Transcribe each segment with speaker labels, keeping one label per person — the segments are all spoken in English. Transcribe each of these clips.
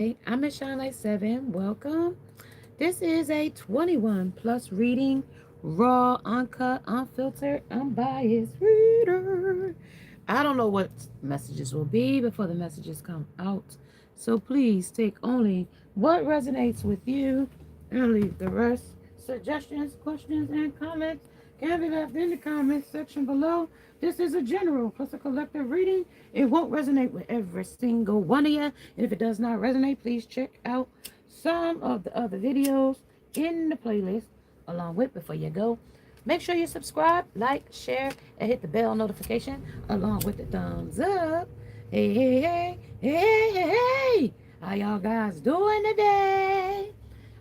Speaker 1: Hey, I'm Miss Shine Like 7. Welcome. This is a 21 plus reading, raw, uncut, unfiltered, unbiased reader. I don't know what messages will be before the messages come out. So please take only what resonates with you and leave the rest. Suggestions, questions, and comments can be left in the comments section below. This is a general plus a collective reading. It won't resonate with every single one of you. And if it does not resonate, please check out some of the other videos in the playlist along with before you go. Make sure you subscribe, like, share, and hit the bell notification along with the thumbs up. Hey, hey, hey, hey, hey, hey. How y'all guys doing today?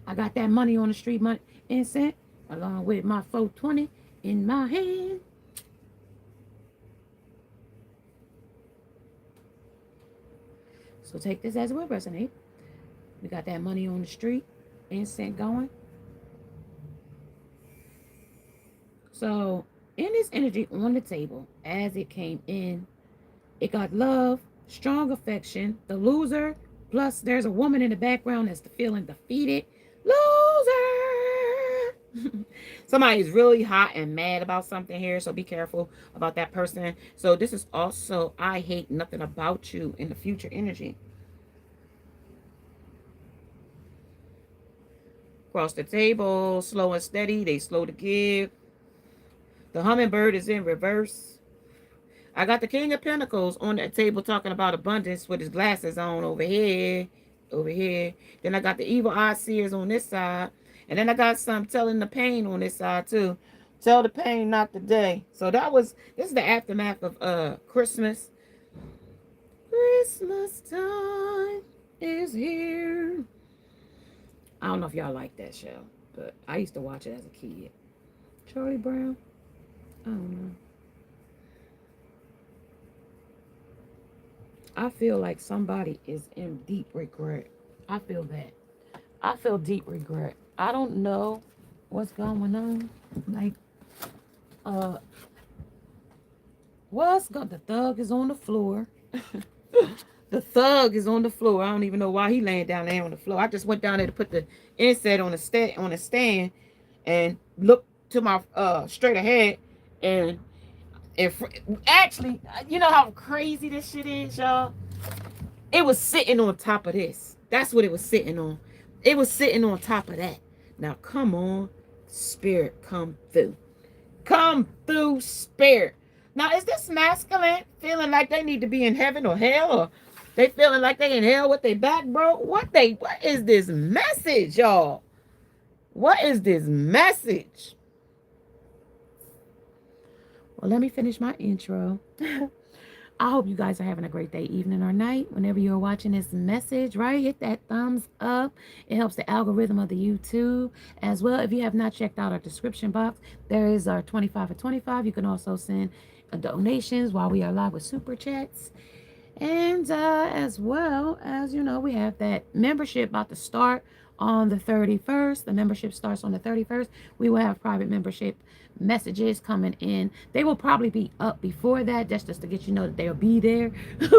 Speaker 1: I got that money on the street money incense along with my 420 in my hand. So take this as it will resonate. We got that money on the street incense going. So in this energy on the table, as it came in, it got love, strong affection, the loser, plus there's a woman in the background that's feeling defeated. Loser! Somebody's really hot and mad about something here, so be careful about that person. So this is also, I hate nothing about you in the future energy. Across the table, slow and steady, they slow to give. The hummingbird is in reverse. I got the King of Pentacles on that table talking about abundance with his glasses on over here. Over here. Then I got the evil eye seers on this side. And then I got some telling the pain on this side too. Tell the pain, not the day. So this is the aftermath of Christmas. Christmas time is here. I don't know if y'all like that show, but I used to watch it as a kid. Charlie Brown? I don't know. I feel like somebody is in deep regret. I feel that. I feel deep regret. I don't know what's going on. Like, the thug is on the floor. The thug is on the floor. I don't even know why he laying down there on the floor. I just went down there to put the inset on the stand and look to my straight ahead and actually, you know how crazy this shit is, y'all? It was sitting on top of this. That's what it was sitting on. It was sitting on top of that. Now, come on, spirit, come through. Come through, spirit. Now, is this masculine feeling like they need to be in heaven or hell? Or they feeling like they in hell with their back, bro? What is this message, y'all? What is this message? Well, let me finish my intro. I hope you guys are having a great day, evening, or night. Whenever you're watching this message, right? Hit that thumbs up. It helps the algorithm of the YouTube as well. If you have not checked out our description box, there is our 25 for 25. You can also send donations while we are live with super chats. And as well as, we have that membership about to start on the 31st. The membership starts on the 31st. We will have private membership messages coming in. They will probably be up before that, just to get you know that they'll be there.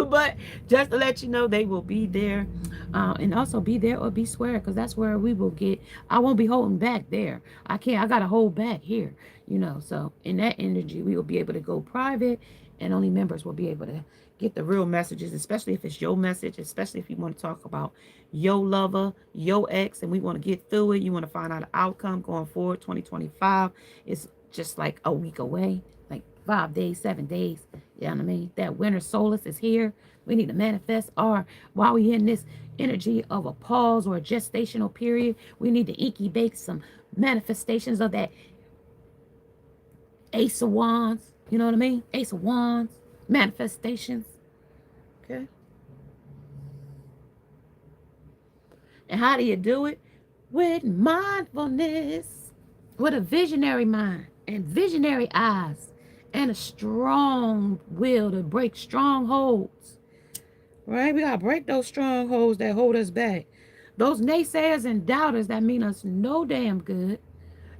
Speaker 1: But just to let you know, they will be there. And also be there or be square, because that's where we will get. I won't be holding back there. I got to hold back here, So in that energy, we will be able to go private, and only members will be able to get the real messages, especially if it's your message, especially if you want to talk about your lover, your ex, and we want to get through it. You want to find out the outcome going forward. 2025 is just like a week away, like 5 days, 7 days. You know what I mean? That winter solace is here. We need to manifest while we're in this energy of a pause or a gestational period, we need to incubate some manifestations of that Ace of Wands. You know what I mean? Ace of Wands. Manifestations. Okay. And how do you do it? With mindfulness. With a visionary mind and visionary eyes and a strong will to break strongholds. Right? We got to break those strongholds that hold us back. Those naysayers and doubters that mean us no damn good.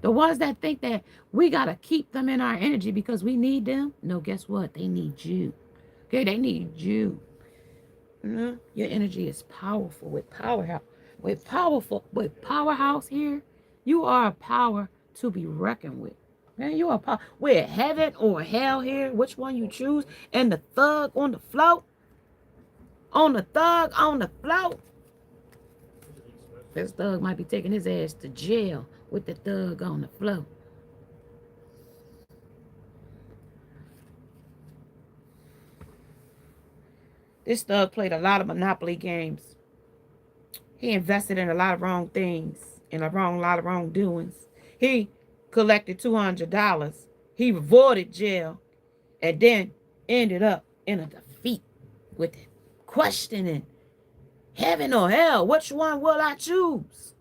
Speaker 1: The ones that think that we got to keep them in our energy because we need them. No, guess what? They need you. Okay, they need you. You know, your energy is powerful with powerhouse. With powerhouse here, you are a power to be reckoned with. Man, you are power. We're heaven or hell here, which one you choose. And the thug on the float. On the thug on the float. This thug might be taking his ass to jail with the thug on the float. This thug played a lot of Monopoly games. He invested in a lot of wrong things and lot of wrongdoings. He collected $200. He avoided jail and then ended up in a defeat with it. Questioning heaven or hell, which one will I choose?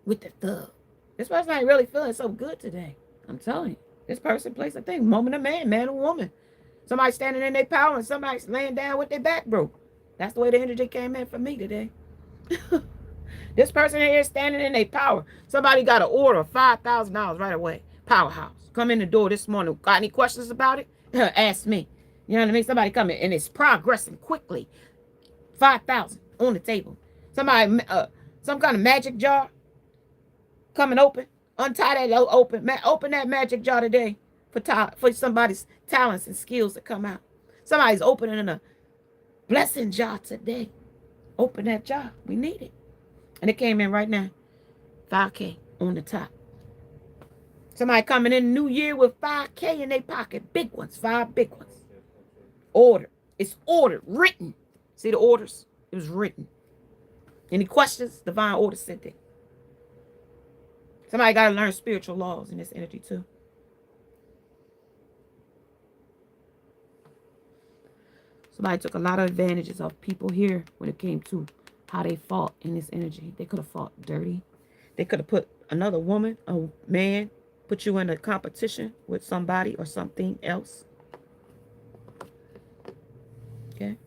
Speaker 1: With the thug. This person ain't really feeling so good today. I'm telling you. This person plays a thing. Moment of man, man or woman. Somebody standing in their power and somebody's laying down with their back broke. That's the way the energy came in for me today. This person here standing in their power. Somebody got an order of $5,000 right away. Powerhouse. Come in the door this morning. Got any questions about it? Ask me. You know what I mean? Somebody coming and it's progressing quickly. 5,000 on the table. Somebody, some kind of magic jar coming open. Untie that open. Open that magic jar today for somebody's talents and skills to come out. Somebody's opening a blessing jar today. Open that jar. We need it. And it came in right now. 5K on the top. Somebody coming in the new year with 5K in their pocket. Big ones. 5 big ones. Order. It's ordered. Written. See the orders? It was written. Any questions? Divine order sent it. Somebody got to learn spiritual laws in this energy too. Somebody took a lot of advantages of people here when it came to how they fought in this energy. They could have fought dirty. They could have put another woman, a man, put you in a competition with somebody or something else. Okay.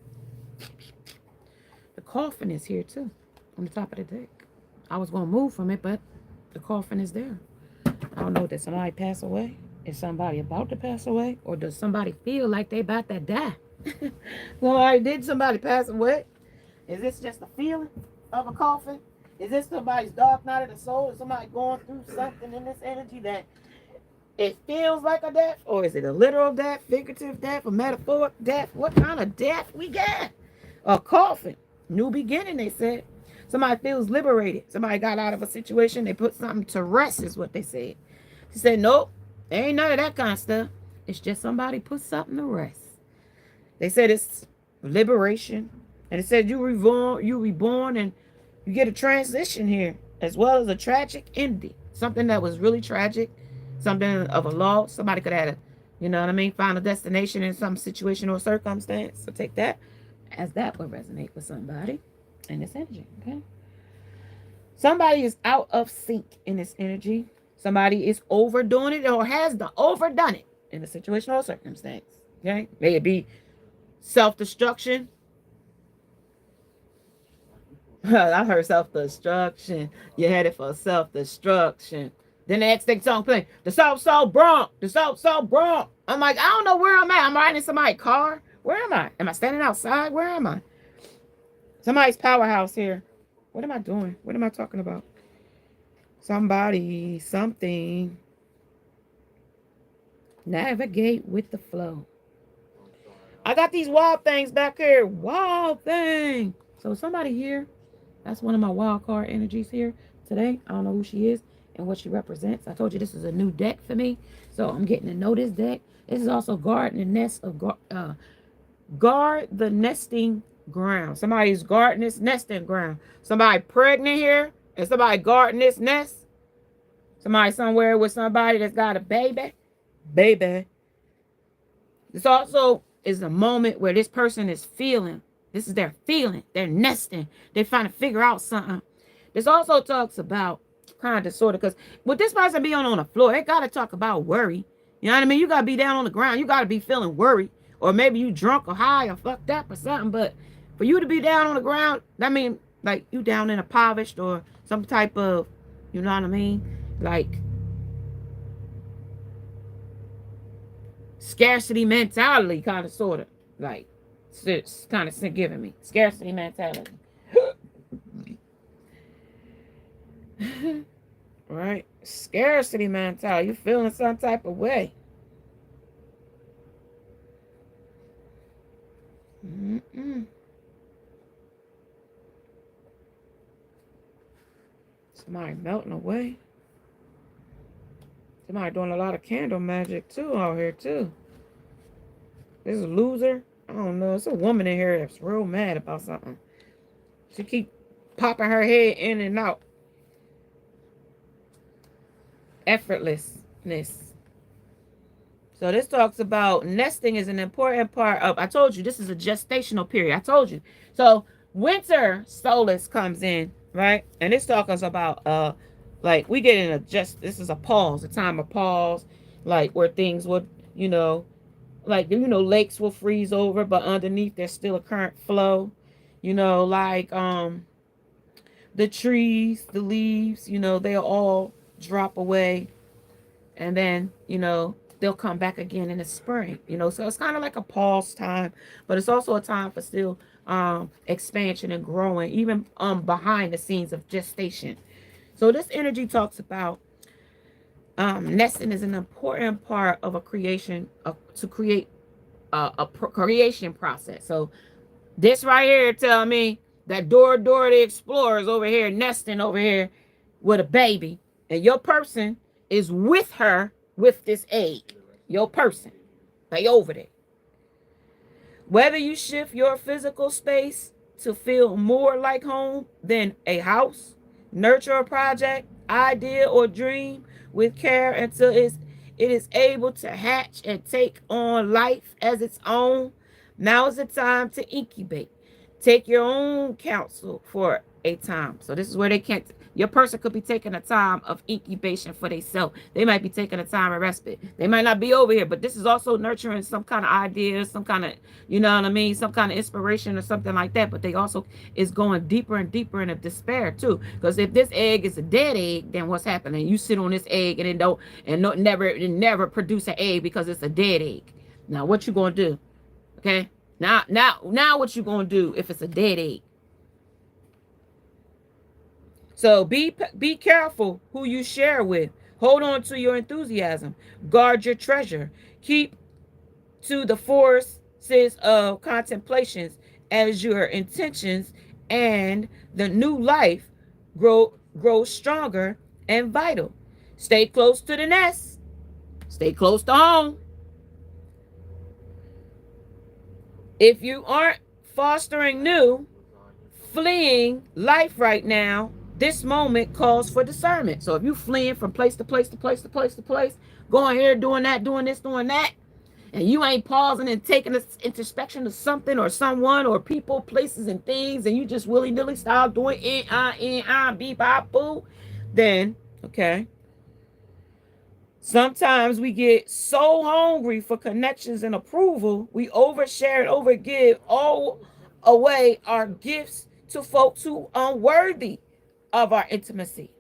Speaker 1: The coffin is here too, on the top of the deck. I was going to move from it, but the coffin is there. I don't know, did somebody pass away? Is somebody about to pass away? Or does somebody feel like they about to die? Well, did somebody pass away? Is this just a feeling of a coffin? Is this somebody's dark night of the soul? Is somebody going through something in this energy that it feels like a death? Or is it a literal death, figurative death, a metaphoric death? What kind of death we got? A coffin. New beginning, they said. Somebody feels liberated. Somebody got out of a situation. They put something to rest is what they said. She said, nope, there ain't none of that kind of stuff. It's just somebody put something to rest. They said it's liberation. And it said you reborn and you get a transition here, as well as a tragic ending. Something that was really tragic, something of a loss. Somebody could have had a, you know what I mean, find a destination in some situation or circumstance. So take that as that would resonate with somebody in this energy, okay? Somebody is out of sync in this energy. Somebody is overdoing it or has overdone it in a situation or circumstance, okay? May it be self-destruction. I heard self-destruction. You're headed for self-destruction. Then the next thing song playing, the South Bronx, the South Bronx. I'm like, I don't know where I'm at. I'm riding in somebody's car. Where am I? Am I standing outside? Where am I? Somebody's powerhouse here. What am I doing? What am I talking about? Somebody, something. Navigate with the flow. I got these wild things back here. Wild thing. So somebody here, that's one of my wild card energies here today. I don't know who she is and what she represents. I told you this is a new deck for me. So I'm getting to know this deck. This is also guard the nest of guard the nesting ground. Somebody's guarding this nesting ground. Somebody pregnant here and somebody guarding this nest. Somebody somewhere with somebody that's got a baby. Baby. This also is a moment where this person is feeling. This is their feeling. They're nesting. They're trying to figure out something. This also talks about kind of sort of, because with this person being on the floor, it got to talk about worry. You know what I mean? You got to be down on the ground. You got to be feeling worried. Or maybe you drunk or high or fucked up or something. But for you to be down on the ground, that means like you down in a impoverished or some type of, you know what I mean? Like scarcity mentality, kind of, sort of. Like It's kind of giving me scarcity mentality. Right? Scarcity mentality. You're feeling some type of way. Somebody melting away. Somebody doing a lot of candle magic too out here too. This is a loser. I don't know. It's a woman in here that's real mad about something. She keep popping her head in and out. Effortlessness. So this talks about nesting is an important part of, I told you, this is a gestational period. I told you. So winter solace comes in, right? And this talks about, like we get in this is a pause, a time of pause, like where things would, like, lakes will freeze over, but underneath there's still a current flow, like, the trees, the leaves, they'll all drop away. And then, they'll come back again in the spring, so it's kind of like a pause time, but it's also a time for still expansion and growing, even behind the scenes of gestation. So this energy talks about nesting is an important part of a creation to create creation process. So this right here tell me that Dora the Explorer is over here nesting over here with a baby, and your person is with her with this egg. Your person. They over there. Whether you shift your physical space to feel more like home than a house, nurture a project, idea, or dream with care until it is able to hatch and take on life as its own. Now is the time to incubate. Take your own counsel for a time. So this is where they can't. Your person could be taking a time of incubation for themselves. They might be taking a time of respite. They might not be over here, but this is also nurturing some kind of idea, some kind of, some kind of inspiration or something like that. But they also is going deeper and deeper into despair too. Because if this egg is a dead egg, then what's happening? You sit on this egg and it never produce an egg because it's a dead egg. Now what you gonna do? Okay. Now what you gonna do if it's a dead egg? So be careful who you share with. Hold on to your enthusiasm. Guard your treasure. Keep to the forces of contemplations as your intentions and the new life grow stronger and vital. Stay close to the nest. Stay close to home. If you aren't fostering new, fleeing life right now, this moment calls for discernment. So if you're fleeing from place to place to place to place to place, going here, doing that, doing this, doing that, and you ain't pausing and taking this introspection of something or someone or people, places, and things, and you just willy-nilly style doing beep, bop, boo, then, okay. Sometimes we get so hungry for connections and approval, we overshare and overgive all away our gifts to folks who are unworthy of our intimacy.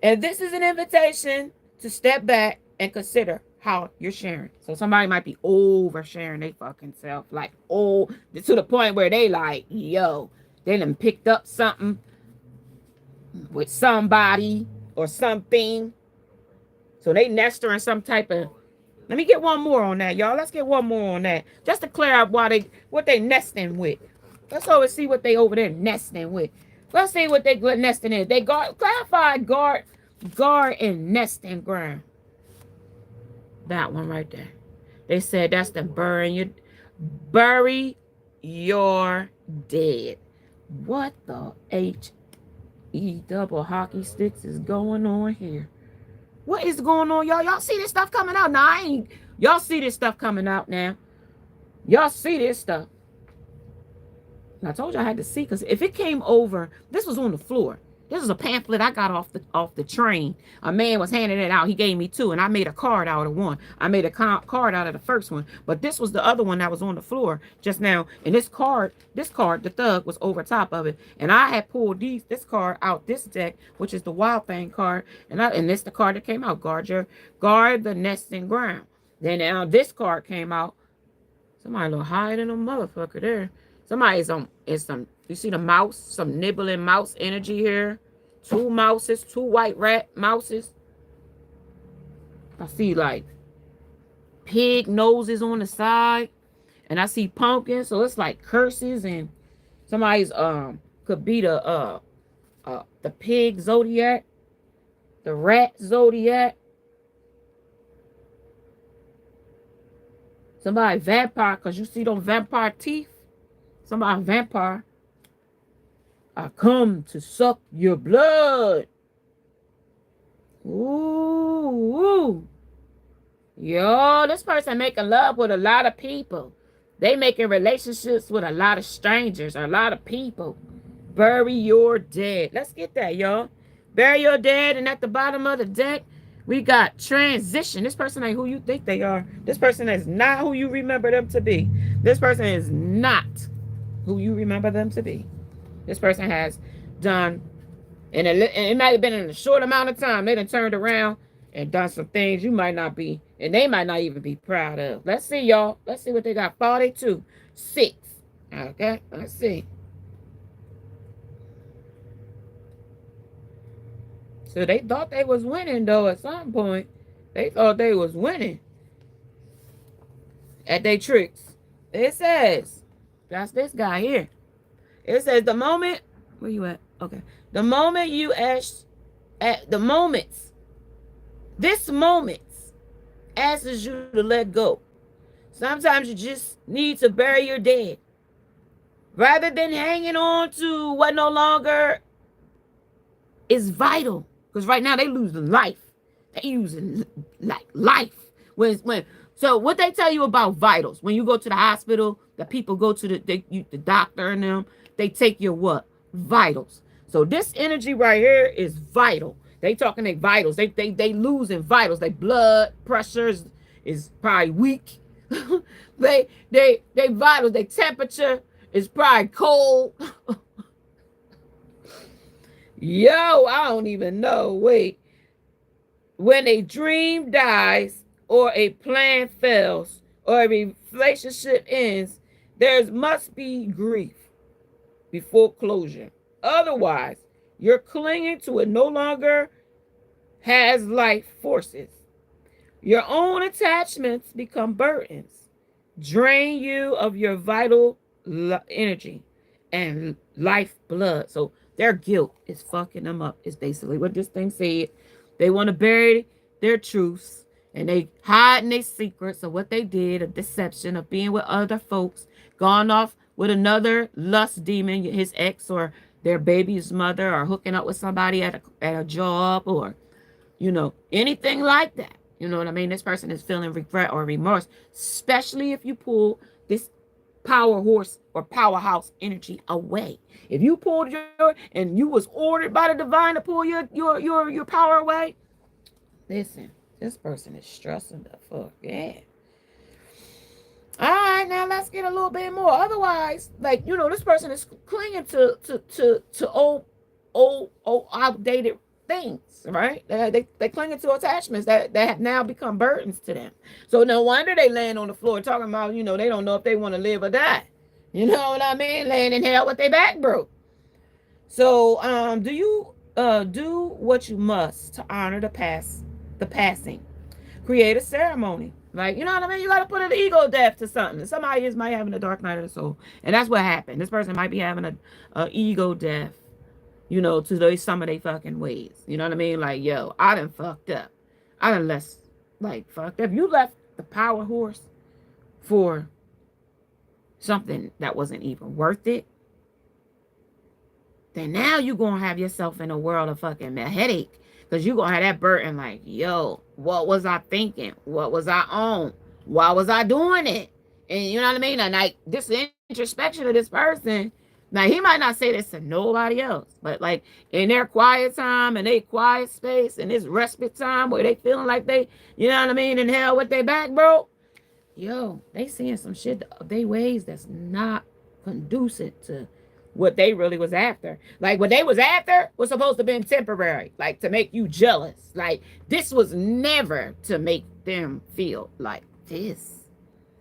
Speaker 1: And this is an invitation to step back and consider how you're sharing. So somebody might be oversharing they fucking self, like, to the point where they like, yo, they done picked up something with somebody or something. So they nester in some type of, let me get one more on that, y'all. Let's get one more on that. Just to clear up what they nesting with. Let's always see what they over there nesting with. Let's see what they nesting in. They clarify guard and nesting ground. That one right there. They said that's the bury your dead. What the HE double hockey sticks is going on here? What is going on, y'all? Y'all see this stuff coming out? Now, y'all see this stuff coming out now. Y'all see this stuff. And I told you I had to see, because if it came over, this was on the floor. This is a pamphlet I got off the train. A man was handing it out. He gave me two, and I made a card out of one. I made a card out of the first one. But this was the other one that was on the floor just now. And this card, the thug, was over top of it. And I had pulled this card out, this deck, which is the Wild Thing card. And this the card that came out. Guard the nesting ground. Then now this card came out. Somebody a little higher than a motherfucker there. Somebody's on, it's some, you see the mouse? Some nibbling mouse energy here. 2 mouses, 2 white rat mouses. I see like pig noses on the side. And I see pumpkins. So it's like curses, and somebody's could be the pig zodiac, the rat zodiac. Somebody vampire, because you see them vampire teeth. Somebody vampire. I come to suck your blood. Ooh. Yo, this person making love with a lot of people. They making relationships with a lot of strangers, a lot of people. Bury your dead. Let's get that, y'all. Bury your dead, and at the bottom of the deck, we got transition. This person ain't who you think they are. This person is not who you remember them to be. This person is not who you remember them to be. This person has done, and it might have been in a short amount of time, they done turned around and done some things you might not be, and they might not even be proud of. Let's see, y'all. Let's see what they got. 42, 6. Okay, let's see. So they thought they was winning, though, at some point. They thought they was winning at their tricks. It says, that's this guy here. It says the moment, where you at? Okay. The moment you ask, at the moments, this moment asks you to let go. Sometimes you just need to bury your dead. Rather than hanging on to what no longer is vital. Because right now they losing life. They using like life. So what they tell you about vitals, when you go to the hospital, the people go to the doctor and them, they take your what? Vitals. So this energy right here is vital. They talking their vitals. They losing vitals. Their blood pressure is probably weak. they vitals, their temperature is probably cold. Yo, I don't even know. Wait. When a dream dies, or a plan fails, or a relationship ends, there must be grief before closure. Otherwise, you're clinging to it no longer has life forces. Your own attachments become burdens, drain you of your vital energy and life blood. So their guilt is fucking them up, is basically what this thing said. They want to bury their truths, and they hiding their secrets of what they did, of deception, of being with other folks, gone off with another lust demon, his ex or their baby's mother, or hooking up with somebody at a job, or, you know, anything like that. You know what I mean? This person is feeling regret or remorse, especially if you pull this power horse or powerhouse energy away. If you pulled and you was ordered by the divine to pull your power away, listen, this person is stressing the fuck. Yeah. All right, now let's get a little bit more. Otherwise, like, you know, this person is clinging to old outdated things, right? They clinging to attachments that have now become burdens to them. So no wonder they laying on the floor talking about, you know, they don't know if they want to live or die. You know what I mean? Laying in hell with their back broke. So do you do what you must to honor the passing. Create a ceremony. Like, you know what I mean? You got to put an ego death to something. Somebody might having a dark night of the soul. And that's what happened. This person might be having a ego death, you know, to some of their fucking ways. You know what I mean? Like, yo, I done fucked up. I done fucked up. You left the power horse for something that wasn't even worth it. Then now you're going to have yourself in a world of fucking headache. Because you're going to have that burden like, yo, what was I thinking? What was I on? Why was I doing it? And you know what I mean? And like this introspection of this person, now he might not say this to nobody else, but like in their quiet time and their quiet space and this respite time where they feeling like they, you know what I mean, in hell with their back broke, yo, they seeing some shit they ways that's not conducive to what they really was after. Like what they was after was supposed to have been temporary, like to make you jealous. Like this was never to make them feel like this.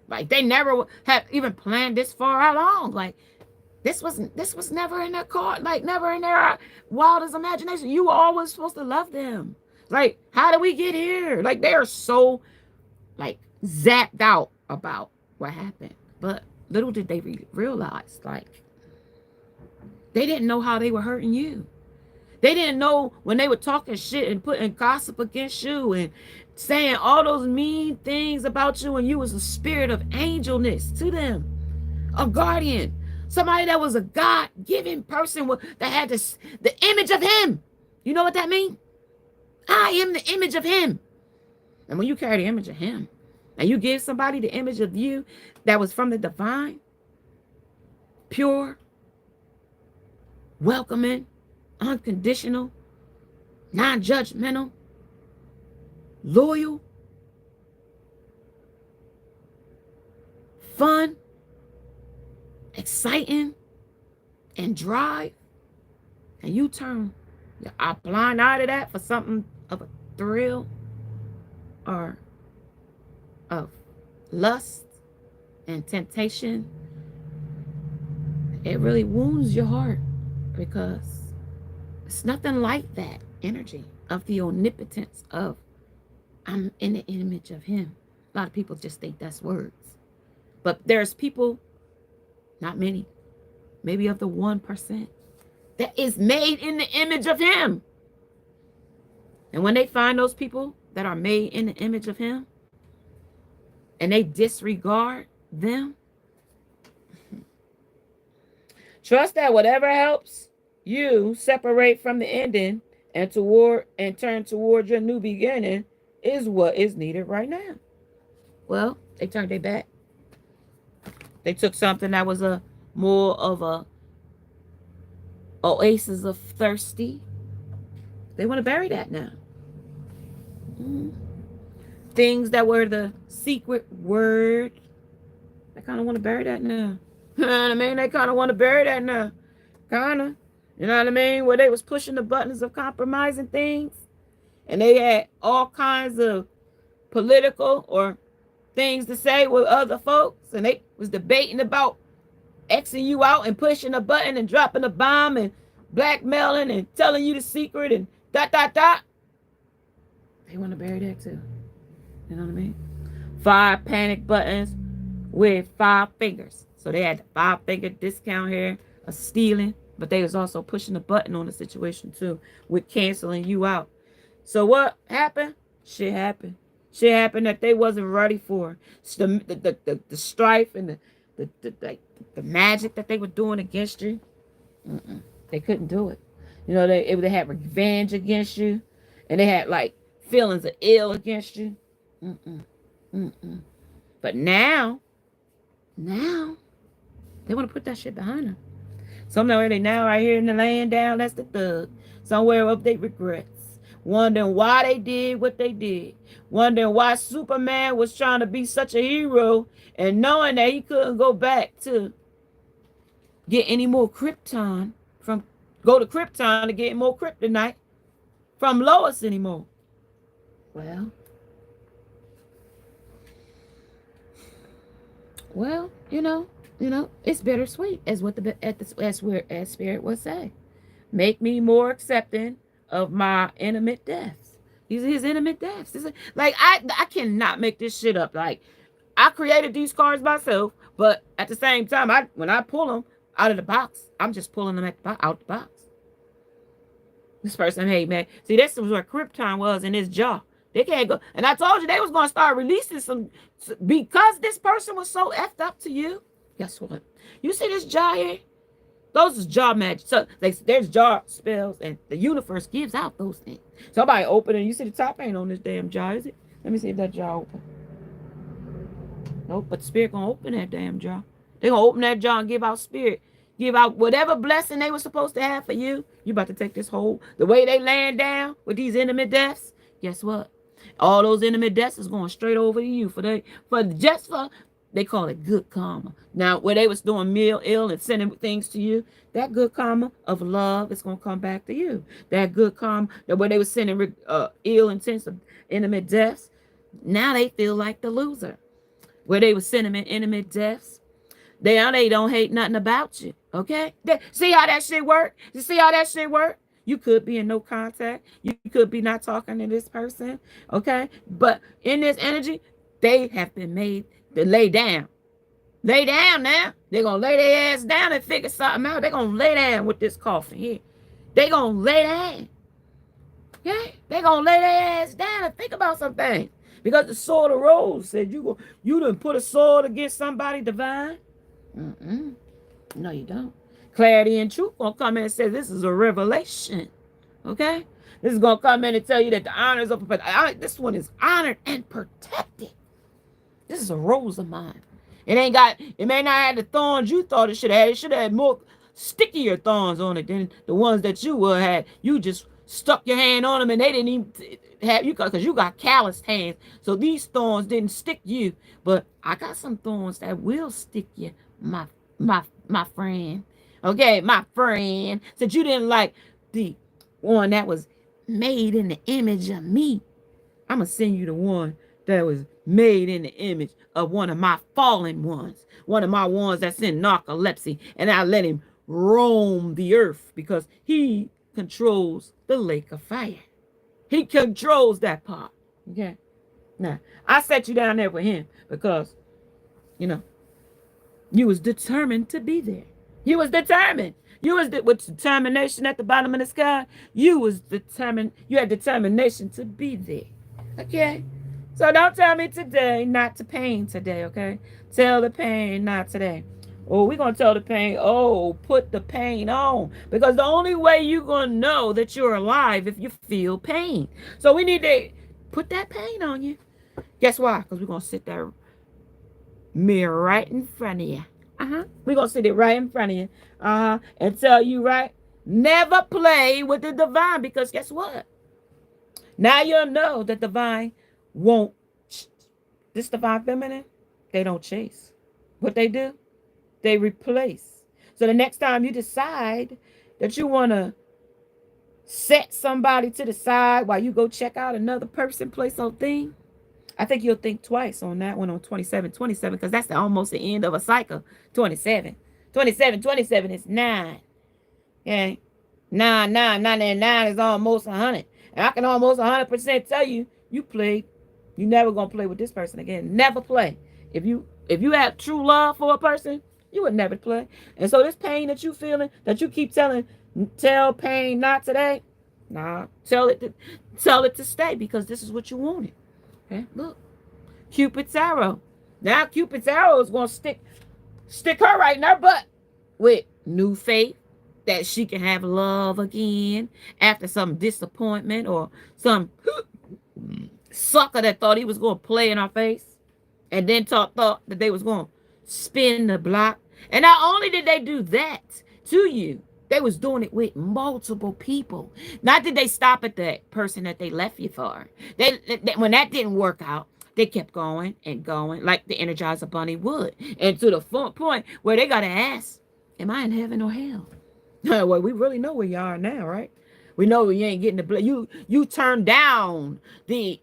Speaker 1: Like they never have even planned this far along. Like this was never in their card, like never in their wildest imagination. You were always supposed to love them. Like, how did we get here? Like they are so like zapped out about what happened. But little did they realize, like, they didn't know how they were hurting you. They didn't know when they were talking shit and putting gossip against you and saying all those mean things about you, and you was a spirit of angelness to them, a guardian, somebody that was a God-given person that had the image of him. You know what that means? I am the image of him. And when you carry the image of him and you give somebody the image of you that was from the divine, pure, welcoming, unconditional, non-judgmental, loyal, fun, exciting, and drive, and you turn your blind eye to that for something of a thrill or of lust and temptation, it really wounds your heart, because it's nothing like that energy of the omnipotence of I'm in the image of him. A lot of people just think that's words. But there's people, not many, maybe of the 1%, that is made in the image of him. And when they find those people that are made in the image of him and they disregard them, trust that whatever helps you separate from the ending and turn toward your new beginning is what is needed right now. Well, they turned their back. They took something that was a more of a oasis of thirsty. They want to bury that now. Things that were the secret word, they kind of want to bury that now. You know what I mean? They kind of want to bury that now. Kind of. You know what I mean? Where they was pushing the buttons of compromising things. And they had all kinds of political or things to say with other folks. And they was debating about Xing you out and pushing a button and dropping a bomb and blackmailing and telling you the secret and ... They want to bury that too. You know what I mean? 5 panic buttons with 5 fingers. So they had the 5-finger discount here of stealing, but they was also pushing a button on the situation too with canceling you out. So what happened? Shit happened. Shit happened that they wasn't ready for. The strife and the magic that they were doing against you. They couldn't do it. You know, they had revenge against you, and they had like feelings of ill against you. But now they want to put that shit behind them. Somewhere they now right here in the land down, that's the thug. Somewhere up they regrets. Wondering why they did what they did. Wondering why Superman was trying to be such a hero and knowing that he couldn't go back to get any more Krypton go to Krypton to get more kryptonite from Lois anymore. Well, you know, it's bittersweet, as what as Spirit would say. Make me more accepting of my intimate deaths. These are his intimate deaths. Like I cannot make this shit up. Like I created these cards myself, but at the same time, when I pull them out of the box, I'm just pulling them out the box. This person, hey man, see, this was where Krypton was in his jaw. They can't go. And I told you they was going to start releasing some, because this person was so effed up to you. Guess what? You see this jaw here? Those is jaw magic. So there's jaw spells, and the universe gives out those things. Somebody open it. You see the top ain't on this damn jaw, is it? Let me see if that jaw open. Nope, but the spirit gonna open that damn jaw. They gonna open that jaw and give out spirit. Give out whatever blessing they were supposed to have for you. You about to take this whole, the way they laying down with these intimate deaths. Guess what? All those intimate deaths is going straight over to you for they call it good karma. Now, where they was doing ill and sending things to you, that good karma of love is going to come back to you. That good karma, where they was sending ill, intense, intimate deaths, now they feel like the loser. where they were sending intimate deaths. They don't hate nothing about you. Okay? See how that shit work? You see how that shit work? You could be in no contact. You could be not talking to this person. Okay? But in this energy, they have been made to lay down. Lay down now. They're going to lay their ass down and figure something out. They're going to lay down with this coffin here. They're going to lay down. Yeah? They're going to lay their ass down and think about some things. Because the sword of rose said you done put a sword against somebody divine. No, you don't. Clarity and truth gonna come in and say this is a revelation. Okay? This is gonna come in and tell you that the honors of this one is honored and protected. This is a rose of mine. It may not have the thorns you thought it should have. It should have had more stickier thorns on it than the ones that you would have had. You just stuck your hand on them and they didn't even have you because you got calloused hands. So these thorns didn't stick you. But I got some thorns that will stick you, my friend. Okay, my friend. Since you didn't like the one that was made in the image of me, I'm going to send you the one that was made in the image of one of my fallen ones. One of my ones that's in narcolepsy. And I let him roam the earth because he controls the lake of fire. He controls that part. Okay? Now, I set you down there with him because, you was determined to be there. You was determined. You was with determination at the bottom of the sky. You was determined. You had determination to be there. Okay? So don't tell me today not to pain today, okay? Tell the pain not today. Oh, we're going to tell the pain, put the pain on. Because the only way you're going to know that you're alive if you feel pain. So we need to put that pain on you. Guess why? Because we're going to sit there mirror right in front of you. We're going to sit it right in front of you. And tell you, right, never play with the divine because guess what? Now you'll know that divine won't. This divine feminine, they don't chase. What they do, they replace. So the next time you decide that you want to set somebody to the side while you go check out another person, place, or thing, I think you'll think twice on that one on 27, because that's almost the end of a cycle. 27 is 9. Okay? 9 is almost 100. And I can almost 100% tell you, you never going to play with this person again. Never play. If you have true love for a person, you would never play. And so this pain that you feeling, that you keep tell pain not today. Nah, tell it to stay because this is what you wanted. Okay, look, Cupid's arrow. Now Cupid's arrow is going to stick her right in her butt with new faith that she can have love again after some disappointment or some sucker that thought he was going to play in her face and then thought that they was going to spin the block. And not only did they do that to you, they was doing it with multiple people. Not did they stop at the person that they left you for. They when that didn't work out, they kept going and going like the Energizer Bunny would. And to the point where they got to ask, am I in heaven or hell? Well, we really know where you are now, right? We know you ain't getting the blood. You turned down the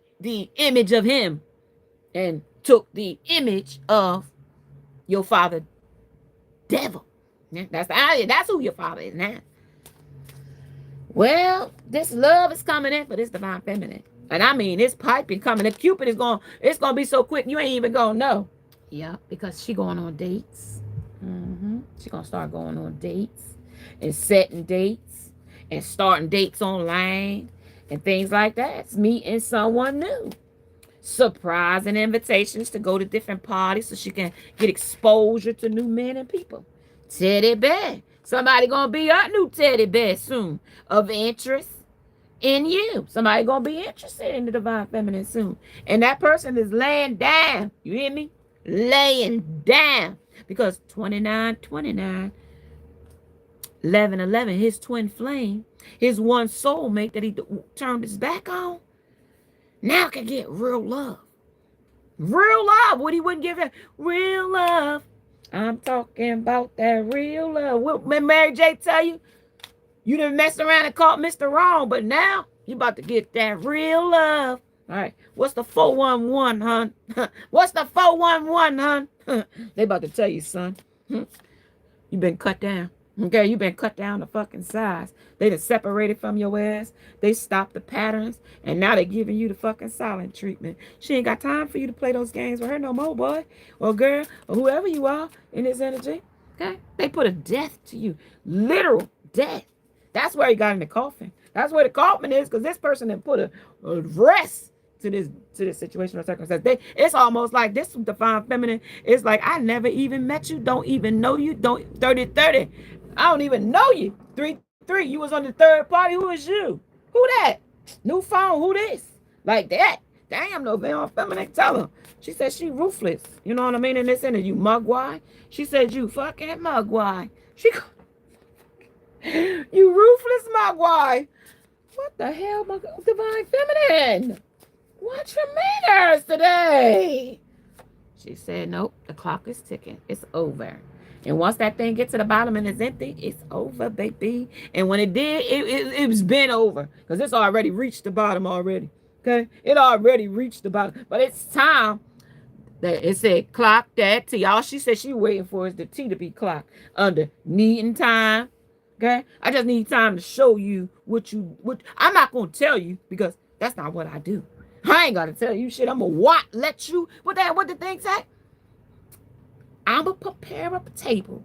Speaker 1: image of him and took the image of your father, devil. That's who your father is now. Well, this love is coming in for this divine feminine. And I mean, this piping coming. The Cupid it's going to be so quick, you ain't even going to know. Yeah, because she going on dates. She going to start going on dates and setting dates and starting dates online and things like that. It's meeting someone new. Surprising invitations to go to different parties so she can get exposure to new men and people. Teddy bear. Somebody gonna be a new teddy bear soon of interest in you. Somebody gonna be interested in the divine feminine soon. And that person is laying down. You hear me? Laying down. Because 29, 11, his twin flame, his one soulmate that he turned his back on, now can get real love. Real love. What he wouldn't give her. Real love. I'm talking about that real love. What Mary J tell you? You done messed around and caught Mr. Wrong, but now you about to get that real love. All right. What's the 411, hon? What's the 411, hon? They about to tell you, son. You been cut down. Okay, you been cut down to fucking size. They done separated from your ass. They stopped the patterns. And now they giving you the fucking silent treatment. She ain't got time for you to play those games with her no more, boy. Or girl. Or whoever you are in this energy. Okay? They put a death to you. Literal death. That's where he got in the coffin. That's where the coffin is, because this person done put a rest to this situation or circumstance. It's almost like this divine feminine. It's like, I never even met you, don't even know you, don't 30-30. I don't even know you. 3-3. You was on the third party. Who is you? Who that? New phone. Who this? Like that. Damn, no damn feminine. Tell her. She said she ruthless. You know what I mean? In this interview, mugwai. She said you fucking mugwai. You ruthless mugwai. What the hell, my divine feminine? What's your manners today? She said, nope, the clock is ticking. It's over. And once that thing gets to the bottom and it's empty, it's over, baby. And when it did, it was been over. Because it's already reached the bottom already. Okay? It already reached the bottom. But it's time that it said clock that T. All she said she waiting for is the T to be clocked under needing time. Okay? I just need time to show you what I'm not going to tell you because that's not what I do. I ain't got to tell you shit. I'm going to let you. What the thing say? I'm going to prepare a table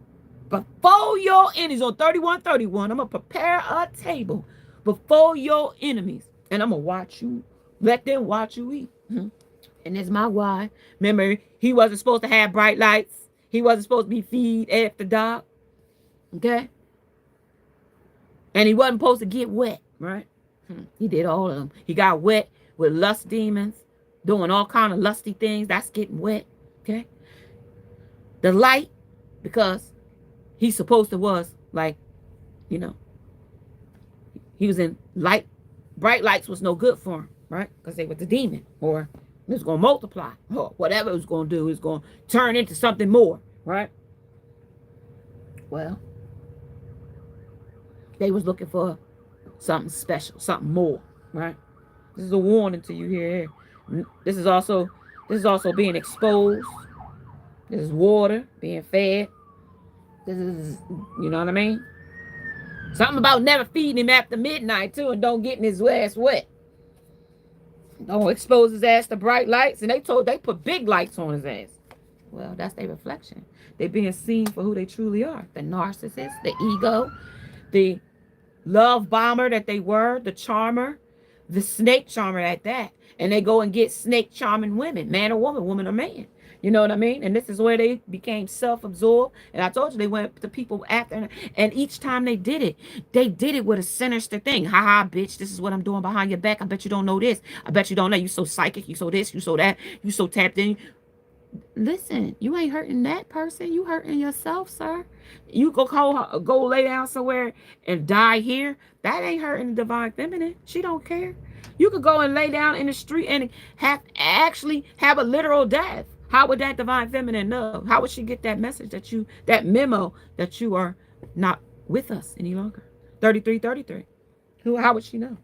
Speaker 1: before your enemies on 3131. I'm going to prepare a table before your enemies. And I'm going to watch you. Let them watch you eat. And that's my why. Remember, he wasn't supposed to have bright lights. He wasn't supposed to be feed after dark. Okay? And he wasn't supposed to get wet, right? He did all of them. He got wet with lust demons, doing all kind of lusty things. That's getting wet, okay? The light, because he supposed to was like, you know, he was in light. Bright lights was no good for him, right? Because they were the demon, or it was going to multiply, or whatever it was going to do. It was going to turn into something more, right? Well, they was looking for something special, something more, right? This is a warning to you here. This is also being exposed. This is water being fed. This is, you know what I mean? Something about never feeding him after midnight too, and don't getting his ass wet. Don't expose his ass to bright lights, and they put big lights on his ass. Well, that's their reflection. They're being seen for who they truly are. The narcissist, the ego, the love bomber that they were, the charmer, the snake charmer at that. And they go and get snake charming women, man or woman or man. You know what I mean? And this is where they became self-absorbed. And I told you they went to people after. And each time they did it with a sinister thing. Ha ha, bitch, this is what I'm doing behind your back. I bet you don't know this. I bet you don't know. You so psychic. You so this. You so that. You so tapped in. Listen, you ain't hurting that person. You hurting yourself, sir. You go lay down somewhere and die here. That ain't hurting the divine feminine. She don't care. You could go and lay down in the street and actually have a literal death. How would that divine feminine know? How would she get that message that memo that you are not with us any longer? 3333. How would she know?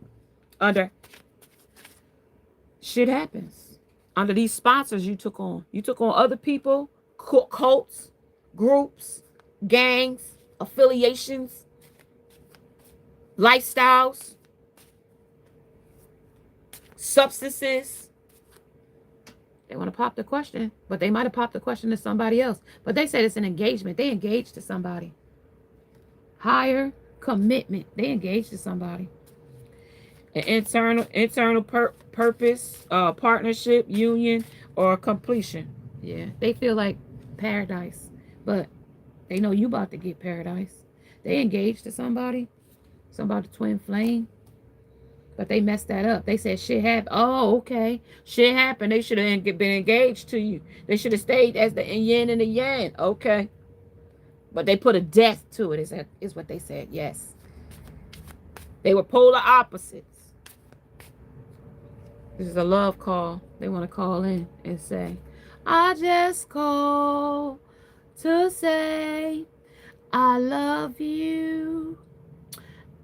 Speaker 1: Shit happens. Under these sponsors you took on. You took on other people, cults, groups, gangs, affiliations, lifestyles, substances. They want to pop the question, but they might have popped the question to somebody else. But they said it's an engagement. They engaged to somebody. Higher commitment. They engaged to somebody. An internal purpose, partnership, union, or completion. Yeah, they feel like paradise, but they know you about to get paradise. They engaged to somebody twin flame, but they messed that up. They said shit happened. Oh, okay, shit happened. They should have been engaged to you. They should have stayed as the yin and the yang. Okay, but they put a death to it. Is what they said. Yes, they were polar opposites. This is a love call. They want to call in and say, I just call to say I love you.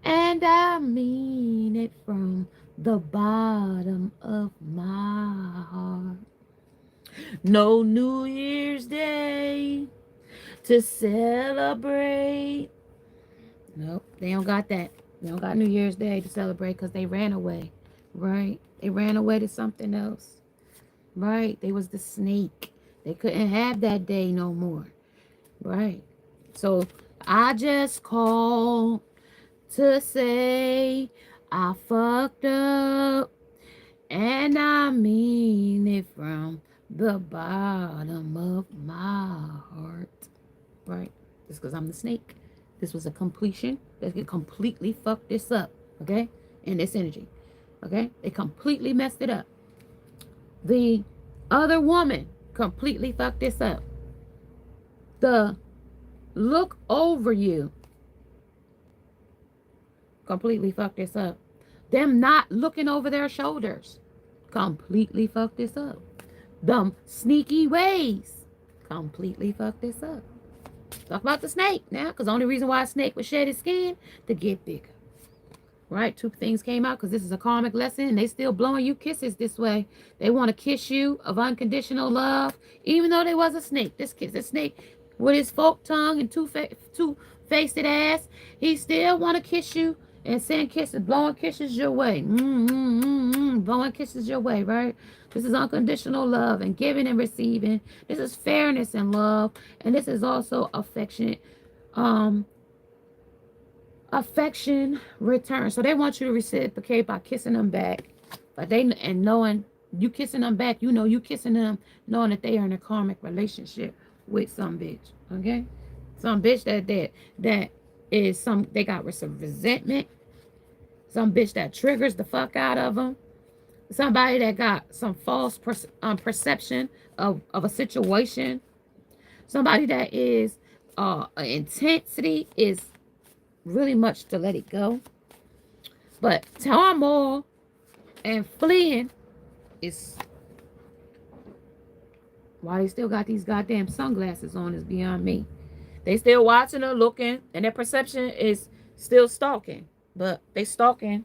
Speaker 1: And I mean it. it from the bottom of my heart. No New Year's Day to celebrate. Nope, they don't got that. They don't got New Year's Day to celebrate because they ran away, right? They ran away to something else, right? They was the snake. They couldn't have that day no more, right? So I just called to say I fucked up, and I mean it from the bottom of my heart, right? Just because I'm the snake. This was a completion. They could completely fuck this up, okay? In this energy, okay? They completely messed it up. The other woman completely fucked this up. The look over you completely fucked this up. Them not looking over their shoulders completely fucked this up. Them sneaky ways completely fucked this up. Talk about the snake now, because the only reason why a snake would shed his skin to get bigger. Right? Two things came out because this is a karmic lesson, and they still blowing you kisses this way. They want to kiss you of unconditional love, even though they was a snake. This snake with his forked tongue and two-faced ass, he still want to kiss you and send kisses, blowing kisses your way. Blowing kisses your way, right? This is unconditional love and giving and receiving. This is fairness and love. And this is also affectionate, affection return. So they want you to reciprocate by kissing them back. But and knowing you kissing them back, you know you kissing them, knowing that they are in a karmic relationship with some bitch. Okay? Some bitch that is they got some resentment. Some bitch that triggers the fuck out of them. Somebody that got some false perception of a situation. Somebody that is intensity is really much to let it go. But turmoil and fleeing is why they still got these goddamn sunglasses on is beyond me. They still watching or looking, and their perception is still stalking. But they stalking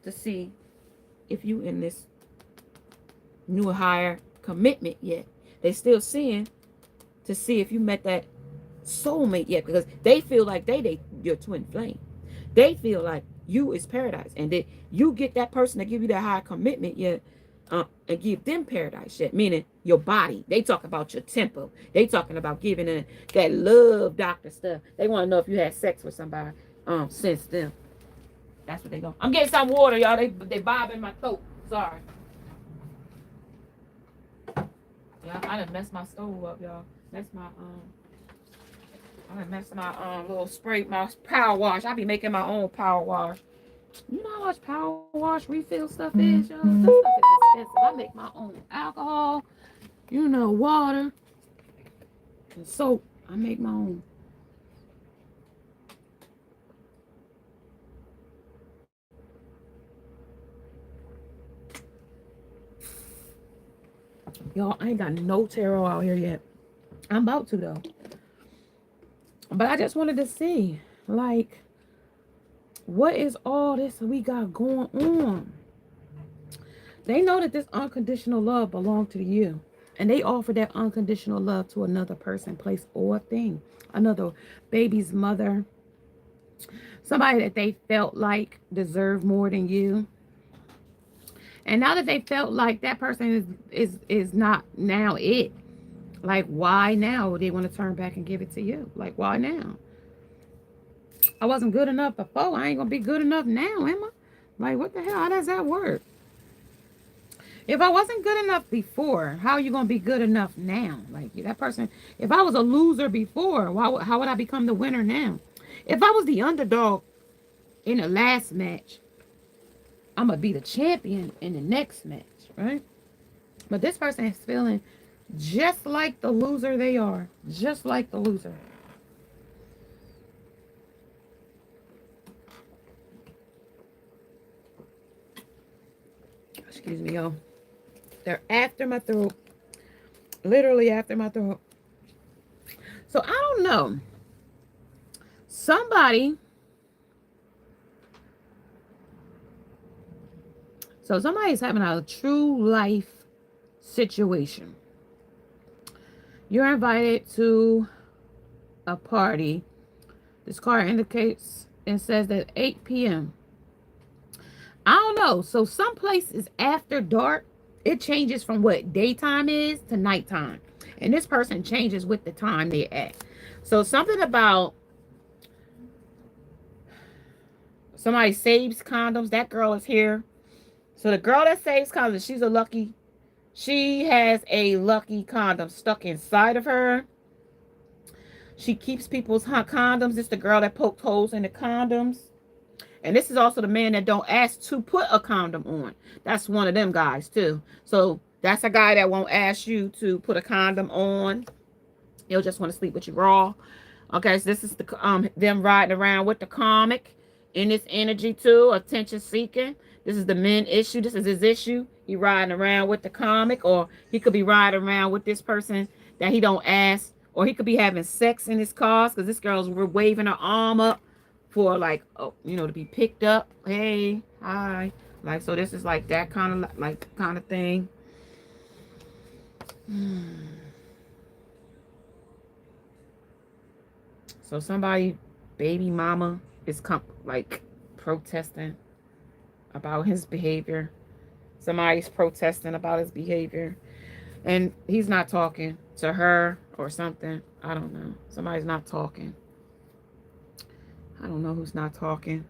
Speaker 1: to see if you in this new higher commitment yet. They still seeing to see if you met that soulmate yet, because they feel like they your twin flame. They feel like you is paradise, and that you get that person to give you that high commitment yet, and give them paradise yet, meaning your body. They talk about your temple. They talking about giving in that love doctor stuff. They want to know if you had sex with somebody since them. That's what they go. I'm getting some water, y'all. They bobbing my throat. Sorry. Yeah, I done messed my stove up, y'all. That's my I done messed my little spray, my power wash. I be making my own power wash. You know how much power wash refill stuff is, y'all? This stuff is expensive. I make my own alcohol, you know, water, and soap. I make my own. Y'all, I ain't got no tarot out here yet. I'm about to, though. But I just wanted to see, like, what is all this we got going on? They know that this unconditional love belongs to you. And they offer that unconditional love to another person, place, or thing. Another baby's mother. Somebody that they felt like deserved more than you. And now that they felt like that person is not now it. Like, why now they want to turn back and give it to you? Like, why now? I wasn't good enough before. I ain't going to be good enough now, am I? Like, what the hell? How does that work? If I wasn't good enough before, how are you going to be good enough now? Like, that person, if I was a loser before, how would I become the winner now? If I was the underdog in the last match, I'm going to be the champion in the next match, right? But this person is feeling just like the loser they are. Just like the loser. Excuse me, y'all. They're after my throat. Literally after my throat. So I don't know. Somebody So somebody's having a true life situation. You're invited to a party. This card indicates and says that 8 p.m. I don't know. So some places after dark, it changes from what daytime is to nighttime. And this person changes with the time they're at. So something about somebody saves condoms. That girl is here. So the girl that saves condoms, she has a lucky condom stuck inside of her. She keeps people's condoms. It's the girl that poked holes in the condoms. And this is also the man that don't ask to put a condom on. That's one of them guys too. So that's a guy that won't ask you to put a condom on. He'll just want to sleep with you raw. Okay, so this is the them riding around with the karmic in this energy too, attention seeking. This is the men issue. This is his issue. He riding around with the karmic, or he could be riding around with this person that he don't ask, or he could be having sex in his cars because this girl's waving her arm up for like, oh, you know, to be picked up. Hey, hi. Like, so this is like that kind of thing. So somebody, baby mama, is like protesting about his behavior. Somebody's protesting about his behavior. And he's not talking to her or something. I don't know. Somebody's not talking. I don't know who's not talking.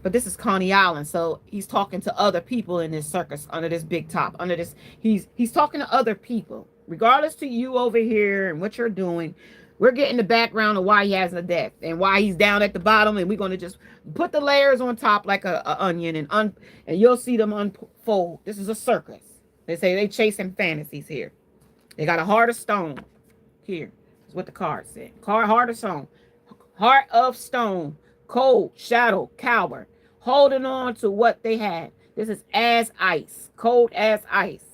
Speaker 1: But this is Coney Island. So he's talking to other people in this circus under this big top. Under this, he's talking to other people. Regardless to you over here and what you're doing, we're getting the background of why he has a death and why he's down at the bottom. And we're going to just put the layers on top like a onion and you'll see them unfold. This is a circus. They say they chasing fantasies here. They got a heart of stone here. That's what the card said. Heart of stone. Heart of stone. Cold, shadow, coward. Holding on to what they had. This is as ice. Cold as ice.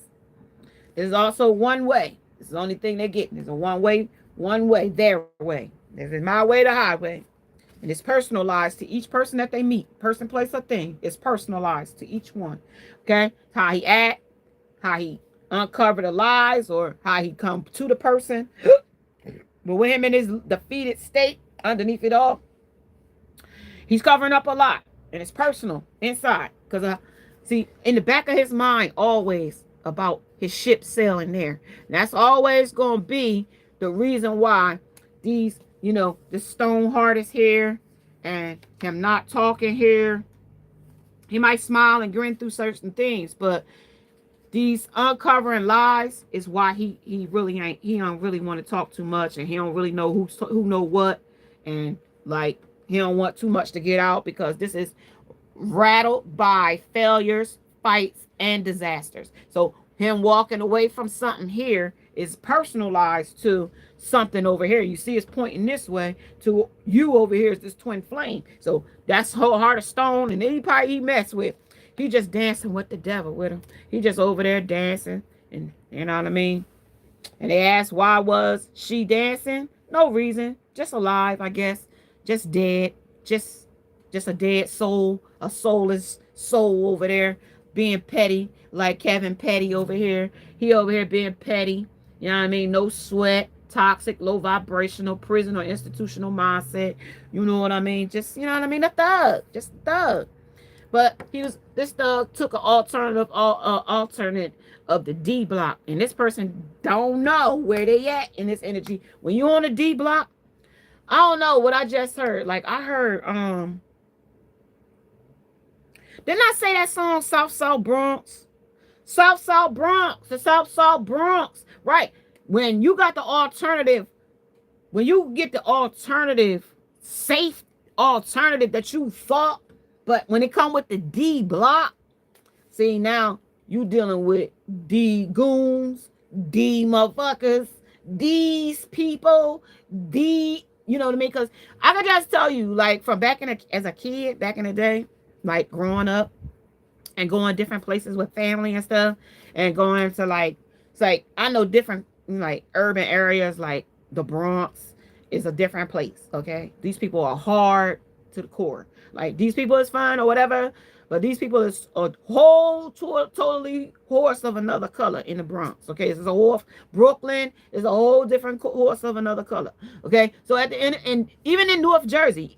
Speaker 1: There's also one way. This is the only thing they're getting. There's a one way, their way. This is my way, the highway. And it's personalized to each person that they meet. Person, place, or thing. It's personalized to each one. Okay? How he act, how he uncover the lies, or how he come to the person. But with him in his defeated state, underneath it all, he's covering up a lot. And it's personal inside. Because, see, in the back of his mind, always about his ship sailing there. And that's always going to be the reason why these, you know, the stone heart is here and him not talking here. He might smile and grin through certain things, but these uncovering lies is why he don't really want to talk too much, and he don't really know who know what, and like he don't want too much to get out because this is rattled by failures, fights, and disasters. So him walking away from something here is personalized to something over here. You see, it's pointing this way to you over here is this twin flame. So that's whole heart of stone, and anybody he mess with, he just dancing with the devil with him. He just over there dancing, and you know what I mean. And they asked why was she dancing? No reason, just alive, I guess, just dead, just a dead soul, a soulless soul over there being petty, like Kevin Petty over here. He over here being petty. You know what I mean? No sweat, toxic, low vibrational, prison or institutional mindset. You know what I mean? Just, you know what I mean? A thug, just a thug. But this thug took an alternate of the D block. And this person don't know where they at in this energy. When you on the D block, I don't know what I just heard. Like I heard, didn't I say that song South South Bronx? South South Bronx, the South South Bronx. Right. When you got the alternative, when you get the alternative, safe alternative that you thought, but when it come with the D block, see now you dealing with D goons, D motherfuckers, these people, D, you know what I mean? Because I can just tell you, like from as a kid, back in the day, like growing up and going different places with family and stuff, and going to like, it's like I know different like urban areas, like the Bronx is a different place. Okay, these people are hard to the core. Like these people is fun or whatever, But these people is a whole totally horse of another color in the Bronx. Okay, this is a horse. Brooklyn is a whole different horse of another color. Okay, so at the end, and even in North Jersey,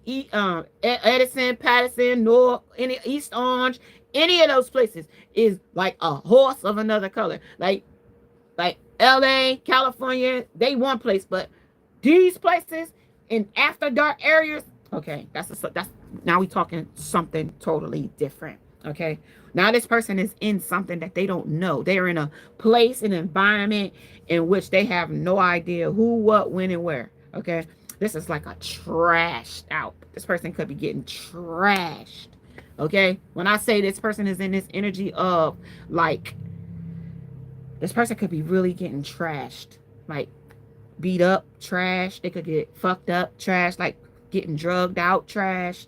Speaker 1: Edison, Patterson, North, any East Orange, any of those places is like a horse of another color. Like LA, California, they one place, but these places in after dark areas, okay, that's now we talking something totally different. Okay, now this person is in something that they don't know. They're in a place, an environment in which they have no idea who, what, when, and where. Okay, this is like a trashed out. This person could be getting trashed. Okay, when I say this person is in this energy of like, this person could be really getting trashed, like beat up, trashed. They could get fucked up, trashed, like getting drugged out, trashed,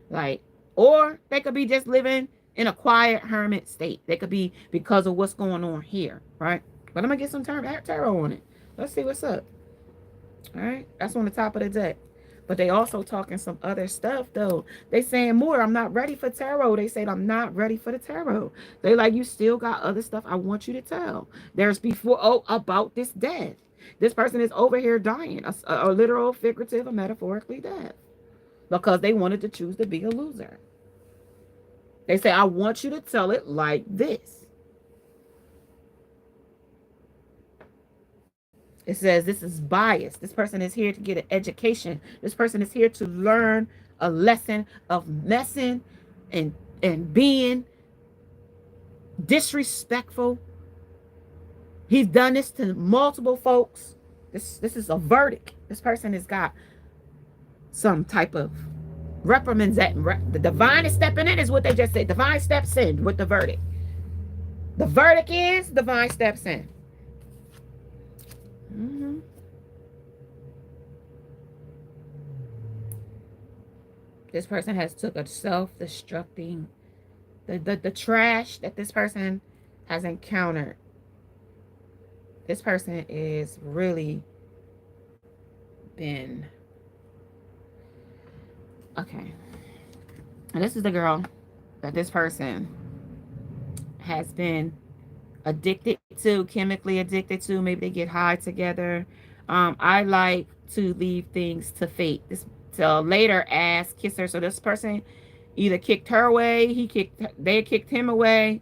Speaker 1: like, or they could be just living in a quiet hermit state. They could be because of what's going on here, right? But I'm gonna get some tarot on it. Let's see what's up. All right, that's on the top of the deck. But they also talking some other stuff though. They saying more. I'm not ready for tarot. They said I'm not ready for the tarot. They like, you still got other stuff I want you to tell. There's before about this death. This person is over here dying, a literal, figurative, or metaphorically death, because they wanted to choose to be a loser. They say, I want you to tell it like this. It says this is bias. This person is here to get an education. This person is here to learn a lesson of messing and being disrespectful. He's done this to multiple folks. This is a verdict. This person has got some type of reprimands that the divine is stepping in, is what they just said. Divine steps in with the verdict. The verdict is divine steps in. Mm-hmm. This person has took a self-destructing, the trash that this person has encountered. This person is really been, okay. And this is the girl that this person has been addicted to, chemically addicted to. Maybe they get high together. I like to leave things to fate. This till later ass kisser. So this person either kicked her away, they kicked him away.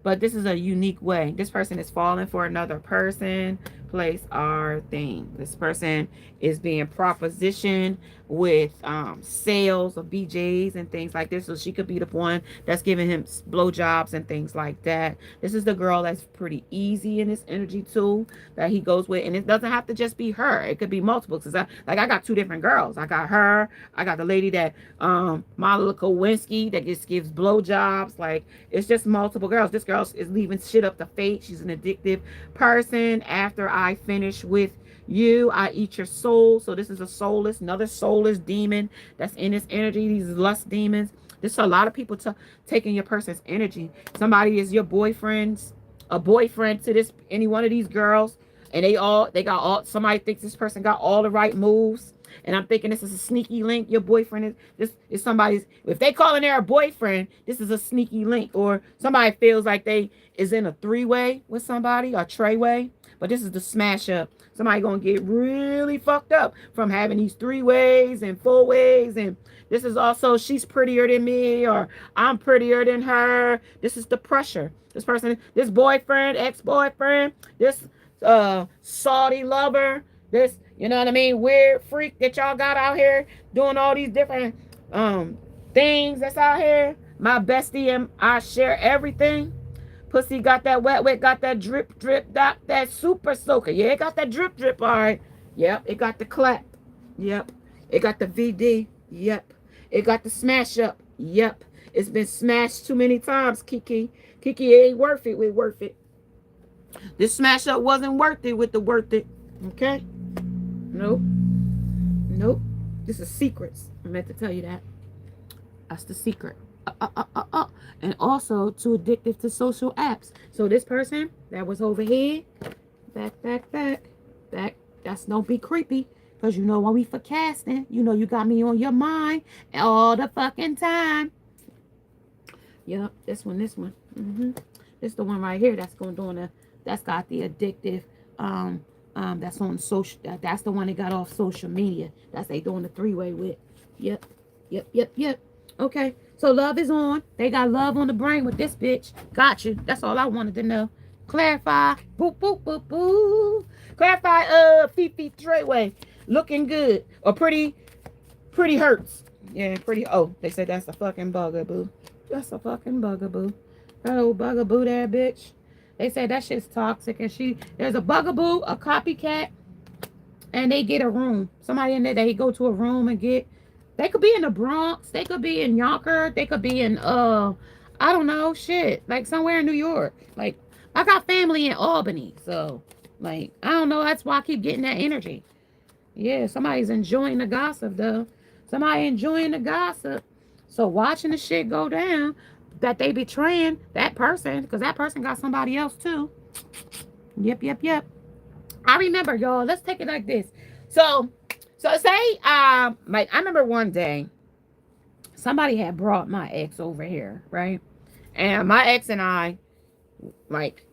Speaker 1: But this is a unique way. This person is falling for another person, place, or thing. This person is being propositioned with sales of BJs and things like this. So she could be the one that's giving him blowjobs and things like that. This is the girl that's pretty easy in this energy too, that he goes with. And it doesn't have to just be her. It could be multiple. Because I got two different girls. I got her. I got the lady that, Monica Lewinsky, that just gives blowjobs. Like, it's just multiple girls. This girl is leaving shit up to fate. She's an addictive person. After I finish with you, I eat your soul. So this is a soulless, another soulless demon that's in this energy. These lust demons. There's a lot of people taking your person's energy. Somebody is your a boyfriend to any one of these girls, and somebody thinks this person got all the right moves. And I'm thinking this is a sneaky link. Your boyfriend this is somebody's, if they calling their boyfriend, this is a sneaky link. Or somebody feels like they is in a three-way with somebody, or tray-way. But this is the smash up. Somebody gonna get really fucked up from having these 3-ways and 4-ways. And this is also, she's prettier than me, or I'm prettier than her. This is the pressure. This person, this boyfriend, ex-boyfriend, this Saudi lover, this, you know what I mean, weird freak that y'all got out here doing all these different things that's out here. My bestie and I share everything. Pussy got that wet, got that drip, that super soaker. Yeah, it got that drip, all right. Yep, it got the clap. Yep, it got the VD. Yep, it got the smash up. Yep, it's been smashed too many times, Kiki. Kiki, it ain't worth it. We're worth it. This smash up wasn't worth it with the worth it. Okay? Nope. This is secrets. I meant to tell you that. That's the secret. And also too addictive to social apps. So this person that was over here, back. That's don't be creepy. Because you know when we for casting, you know you got me on your mind all the fucking time. Yep, this one. This the one right here that's going doing that's got the addictive, that's on social, that's the one that got off social media. That's they doing the three-way with. Yep, yep. Okay, so love is on. They got love on the brain with this bitch. Got you. That's all I wanted to know. Clarify. Boop, boop, boop, boop. Clarify, Fifi Treyway. Looking good. Or pretty hurts. Yeah, pretty. Oh, they said that's a fucking bugaboo. That's a fucking bugaboo. That old bugaboo there, bitch. They say that shit's toxic. And there's a bugaboo, a copycat, and they get a room. Somebody in there, they go to a room and get. They could be in the Bronx. They could be in Yonkers. They could be in, I don't know, shit. Like somewhere in New York. Like, I got family in Albany. So, like, I don't know. That's why I keep getting that energy. Yeah, somebody's enjoying the gossip, though. Somebody enjoying the gossip. So watching the shit go down, that they betraying that person, because that person got somebody else too. Yep. I remember, y'all. Let's take it like this. So say, like I remember one day, somebody had brought my ex over here, right? And my ex and I, like,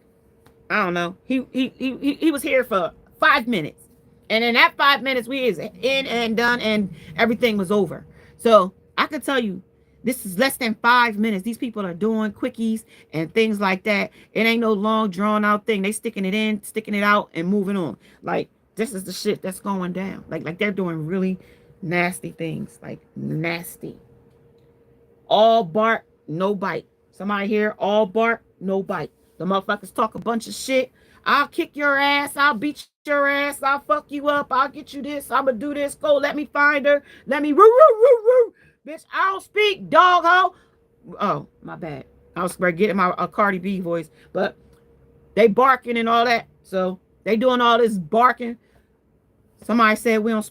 Speaker 1: I don't know, he was here for 5 minutes. And in that 5 minutes, we is in and done, and everything was over. So I could tell you, this is less than 5 minutes. These people are doing quickies and things like that. It ain't no long, drawn out thing. They sticking it in, sticking it out, and moving on. Like, this is the shit that's going down. Like they're doing really nasty things. Like, nasty. All bark, no bite. Somebody here, all bark, no bite. The motherfuckers talk a bunch of shit. I'll kick your ass. I'll beat your ass. I'll fuck you up. I'll get you this. I'm gonna do this. Go, let me find her. Let me woo. Bitch, I don't speak, dog ho. Oh, my bad. I was getting my Cardi B voice. But they barking and all that. So they doing all this barking. Somebody said we don't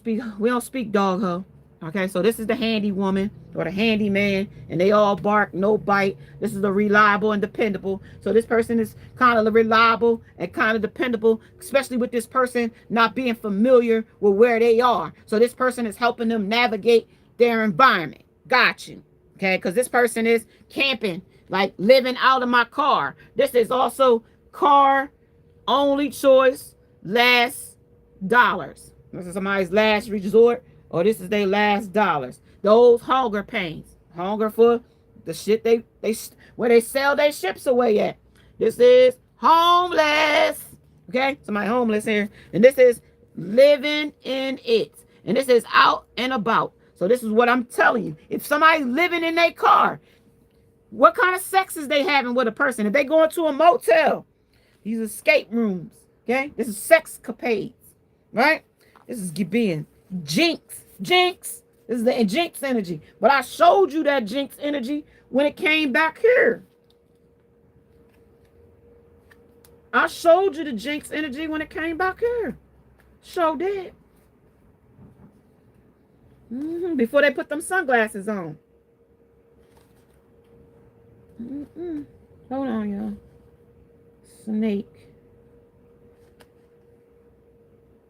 Speaker 1: speak dog ho. Okay, so this is the handy woman or the handy man, and they all bark, no bite. This is the reliable and dependable. So this person is kind of reliable and kind of dependable, especially with this person not being familiar with where they are. So this person is helping them navigate their environment. Got you. Okay, because this person is camping, like living out of my car. This is also car only choice, last dollars. This is somebody's last resort. Or this is their last dollars. Those hunger pains. Hunger for the shit they where they sell their ships away at. This is homeless. Okay? Somebody homeless here. And this is living in it. And this is out and about. So this is what I'm telling you. If somebody's living in their car, what kind of sex is they having with a person? If they going to a motel, these escape rooms. Okay? This is sexcapades. Right? This is being Jinx. This is the Jinx energy. But I showed you that Jinx energy when it came back here. I showed you the Jinx energy when it came back here. Show did. Before they put them sunglasses on. Hold on, y'all. Snake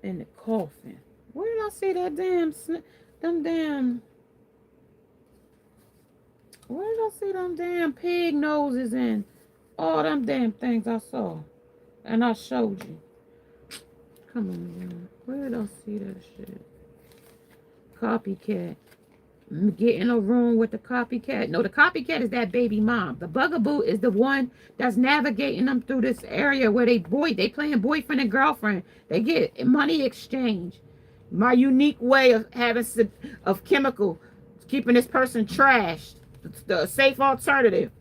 Speaker 1: in the coffin. Where did I see that where did I see them damn pig noses and all them damn things I saw? And I showed you. Come on, man. Where did I see that shit? Copycat. Get in a room with the copycat. No, the copycat is that baby mom. The bugaboo is the one that's navigating them through this area where they playing boyfriend and girlfriend. They get money exchange. My unique way of having of chemical, keeping this person trashed. The safe alternative.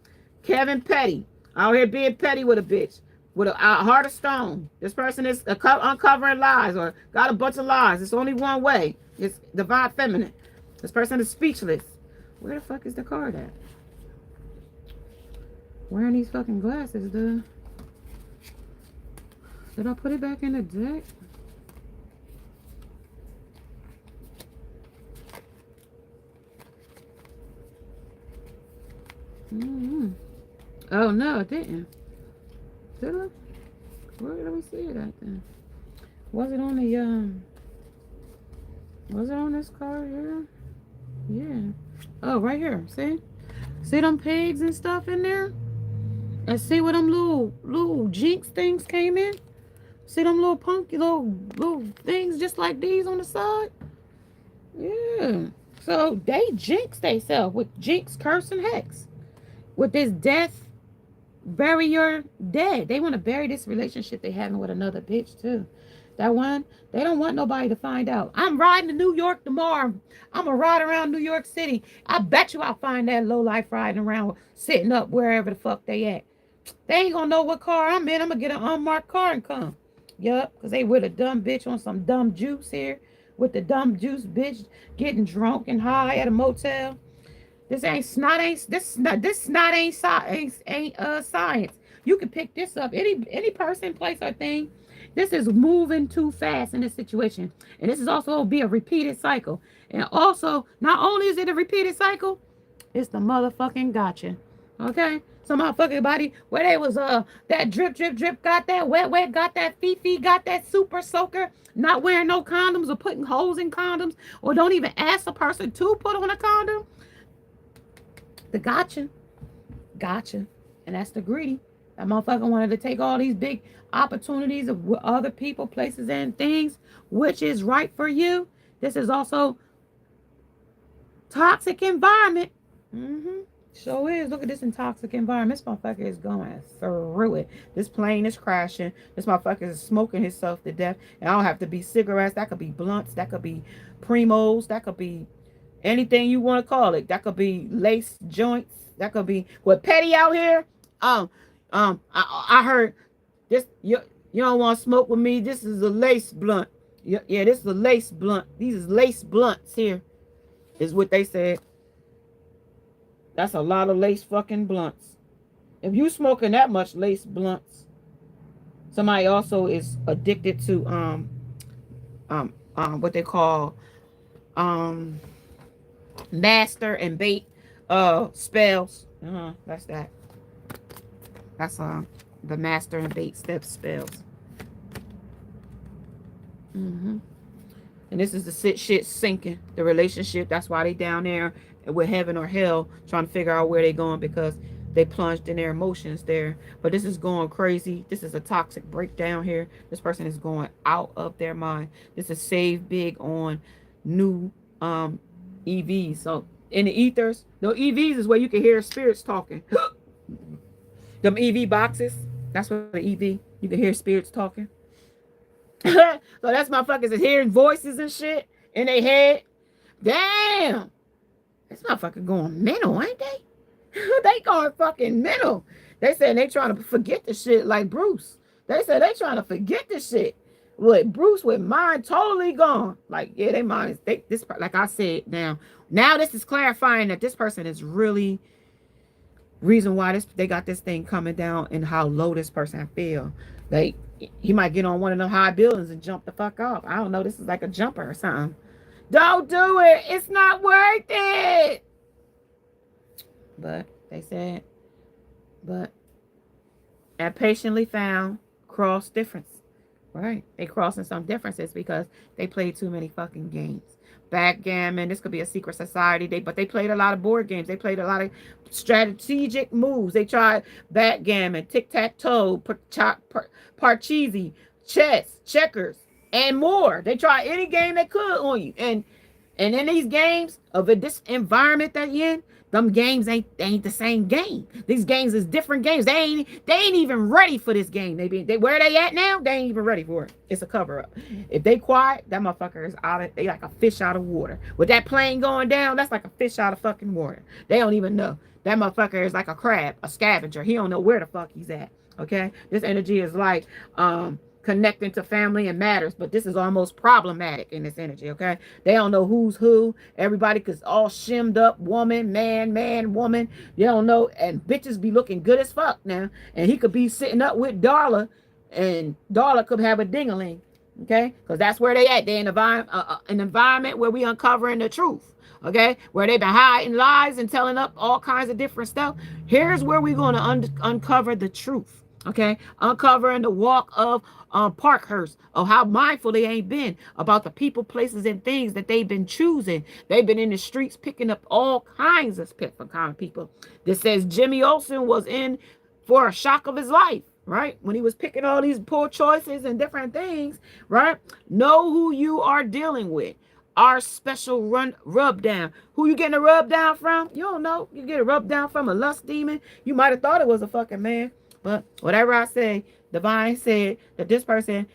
Speaker 1: Kevin Petty. Out here being petty with a bitch. With a heart of stone. This person is uncovering lies or got a bunch of lies. It's only one way. It's divine feminine. This person is speechless. Where the fuck is the card at? Wearing these fucking glasses, dude. Did I put it back in the deck? Oh no, it didn't. Did I? Where did we see it at then? Was it on the was it on this card here? Yeah. Oh, right here. See? See them pigs and stuff in there? And see where them little jinx things came in? See them little punky little things just like these on the side? Yeah. So they jinx themselves with jinx, curse, and hex. With this death, bury your dead. They want to bury this relationship they having with another bitch too. That one, they don't want nobody to find out. I'm riding to New York tomorrow. I'm gonna ride around New York City. I bet you I'll find that low life riding around, sitting up wherever the fuck they at. They ain't gonna know what car I'm in. I'm gonna get an unmarked car and come. Yup, because they with a dumb bitch on some dumb juice here. With the dumb juice bitch getting drunk and high at a motel. This ain't snot ain't this snot ain't science. You can pick this up. Any person, place, or thing. This is moving too fast in this situation. And this is also gonna be a repeated cycle. And also, not only is it a repeated cycle, it's the motherfucking gotcha. Okay? So motherfucking body, where they was that drip, got that wet, got that fifi, got that super soaker, not wearing no condoms or putting holes in condoms, or don't even ask a person to put on a condom. The gotcha. And that's the greedy. That motherfucker wanted to take all these big opportunities of other people, places, and things, which is right for you. This is also toxic environment. Sure is. Look at this toxic environment. This motherfucker is going through it. This plane is crashing. This motherfucker is smoking himself to death. And I don't have to be cigarettes. That could be blunts. That could be primos. That could be anything you want to call it. That could be lace joints. That could be what petty out here. I heard this. You don't want to smoke with me. This is a lace blunt. Yeah, this is a lace blunt. These is lace blunts here, is what they said. That's a lot of lace fucking blunts. If you smoking that much lace blunts, somebody also is addicted to what they call master and bait spells. That's that. That's the master and bait step spells. And this is the shit sinking the relationship. That's why they down there with heaven or hell trying to figure out where they going, because they plunged in their emotions there. But this is going crazy. This is a toxic breakdown here. This person is going out of their mind. This is save big on new EVs. So in the ethers, the EVs is where you can hear spirits talking. Them EV boxes, that's what the EV, you can hear spirits talking. So that's motherfuckers is hearing voices and shit in their head. Damn. This motherfucker going mental, ain't they? They going fucking mental. They said they trying to forget the shit like Bruce. They said they trying to forget the shit. With Bruce with mind totally gone. Like, yeah, they mind is this, like I said, now this is clarifying that this person is really reason why they got this thing coming down and how low this person feel. He might get on one of them high buildings and jump the fuck off. I don't know. This is like a jumper or something. Don't do it. It's not worth it. But they said, but at patiently found cross difference. Right. They crossing some differences because they played too many fucking games. Backgammon. This could be a secret society. But they played a lot of board games. They played a lot of strategic moves. They tried backgammon, tic-tac-toe, parcheesi, chess, checkers, and more. They tried any game they could on you. And in these games of this environment that you're in, them games ain't the same game. These games is different games. They ain't even ready for this game. They where they at now? They ain't even ready for it. It's a cover up. If they quiet, that motherfucker is they like a fish out of water. With that plane going down, that's like a fish out of fucking water. They don't even know. That motherfucker is like a crab, a scavenger. He don't know where the fuck he's at. Okay? This energy is like connecting to family and matters, but this is almost problematic in this energy. Okay, they don't know who's who. Everybody is all shimmed up, woman, man, woman. You don't know, and bitches be looking good as fuck now. And he could be sitting up with Darla, and Darla could have a ding-a-ling. Okay, because that's where they at. They in an environment where we uncovering the truth. Okay, where they've been hiding lies and telling up all kinds of different stuff. Here's where we're going to uncover the truth. Okay, uncovering the walk of Parkhurst, of how mindful they ain't been about the people, places, and things that they've been choosing. They've been in the streets picking up all kinds of different kind of people. This says Jimmy Olsen was in for a shock of his life, right? When he was picking all these poor choices and different things, right? Know who you are dealing with. Our special rub down. Who you getting a rub down from? You don't know. You get a rub down from a lust demon. You might have thought it was a fucking man. But whatever I say, Divine said that this person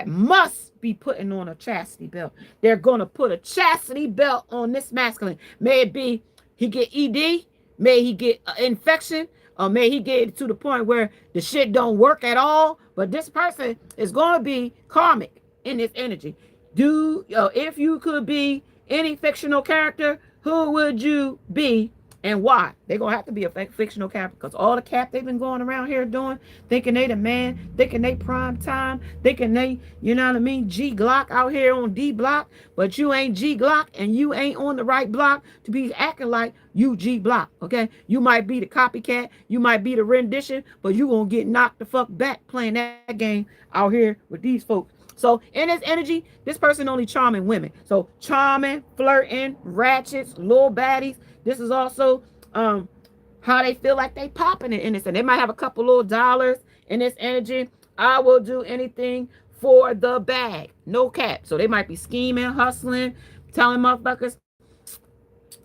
Speaker 1: must be putting on a chastity belt. They're gonna put a chastity belt on this masculine. May it be he get ED, may he get infection, or may he get to the point where the shit don't work at all. But this person is gonna be karmic in this energy. If you could be any fictional character, who would you be and why? They're going to have to be a fictional character because all the cap they've been going around here doing, thinking they the man, thinking they prime time, thinking they, you know what I mean, G Glock out here on D block, but you ain't G Glock and you ain't on the right block to be acting like you G Block, okay? You might be the copycat, you might be the rendition, but you going to get knocked the fuck back playing that game out here with these folks. So in this energy, this person only charming women. So charming, flirting, ratchets, little baddies. This is also how they feel like they popping it in this. And they might have a couple little dollars in this energy. I will do anything for the bag. No cap. So they might be scheming, hustling, telling motherfuckers.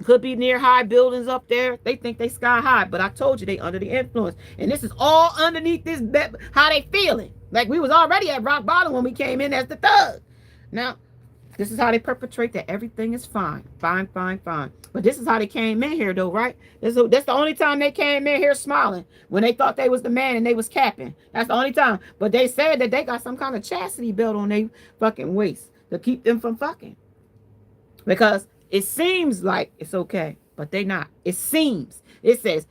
Speaker 1: Could be near high buildings up there. They think they sky high. But I told you they under the influence. And this is all underneath this, how they feeling. Like we was already at rock bottom when we came in as the thug. Now, this is how they perpetrate that everything is fine. Fine, fine, fine. But this is how they came in here though, right? That's the only time they came in here smiling. When they thought they was the man and they was capping. That's the only time. But they said that they got some kind of chastity belt on their fucking waist to keep them from fucking. Because it seems like it's okay, but they not. It seems. It says,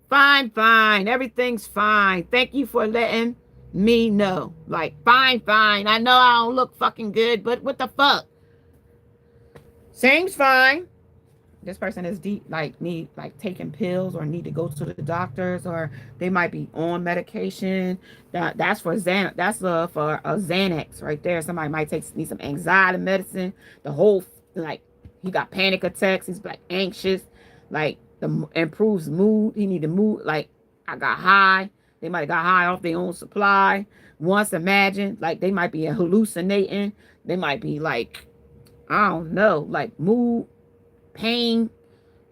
Speaker 1: fine, fine. Everything's fine. Thank you for letting me know. Like, fine, fine. I know I don't look fucking good, but what the fuck? Seems fine. This person is deep, need taking pills or need to go to the doctors, or they might be on medication. That's for Xanax. That's for a Xanax right there. Somebody might need some anxiety medicine. The whole he got panic attacks. He's anxious. The improves mood. He need to move. I got high. They might have got high off their own supply. Once imagine, they might be hallucinating. They might be I don't know, mood, pain,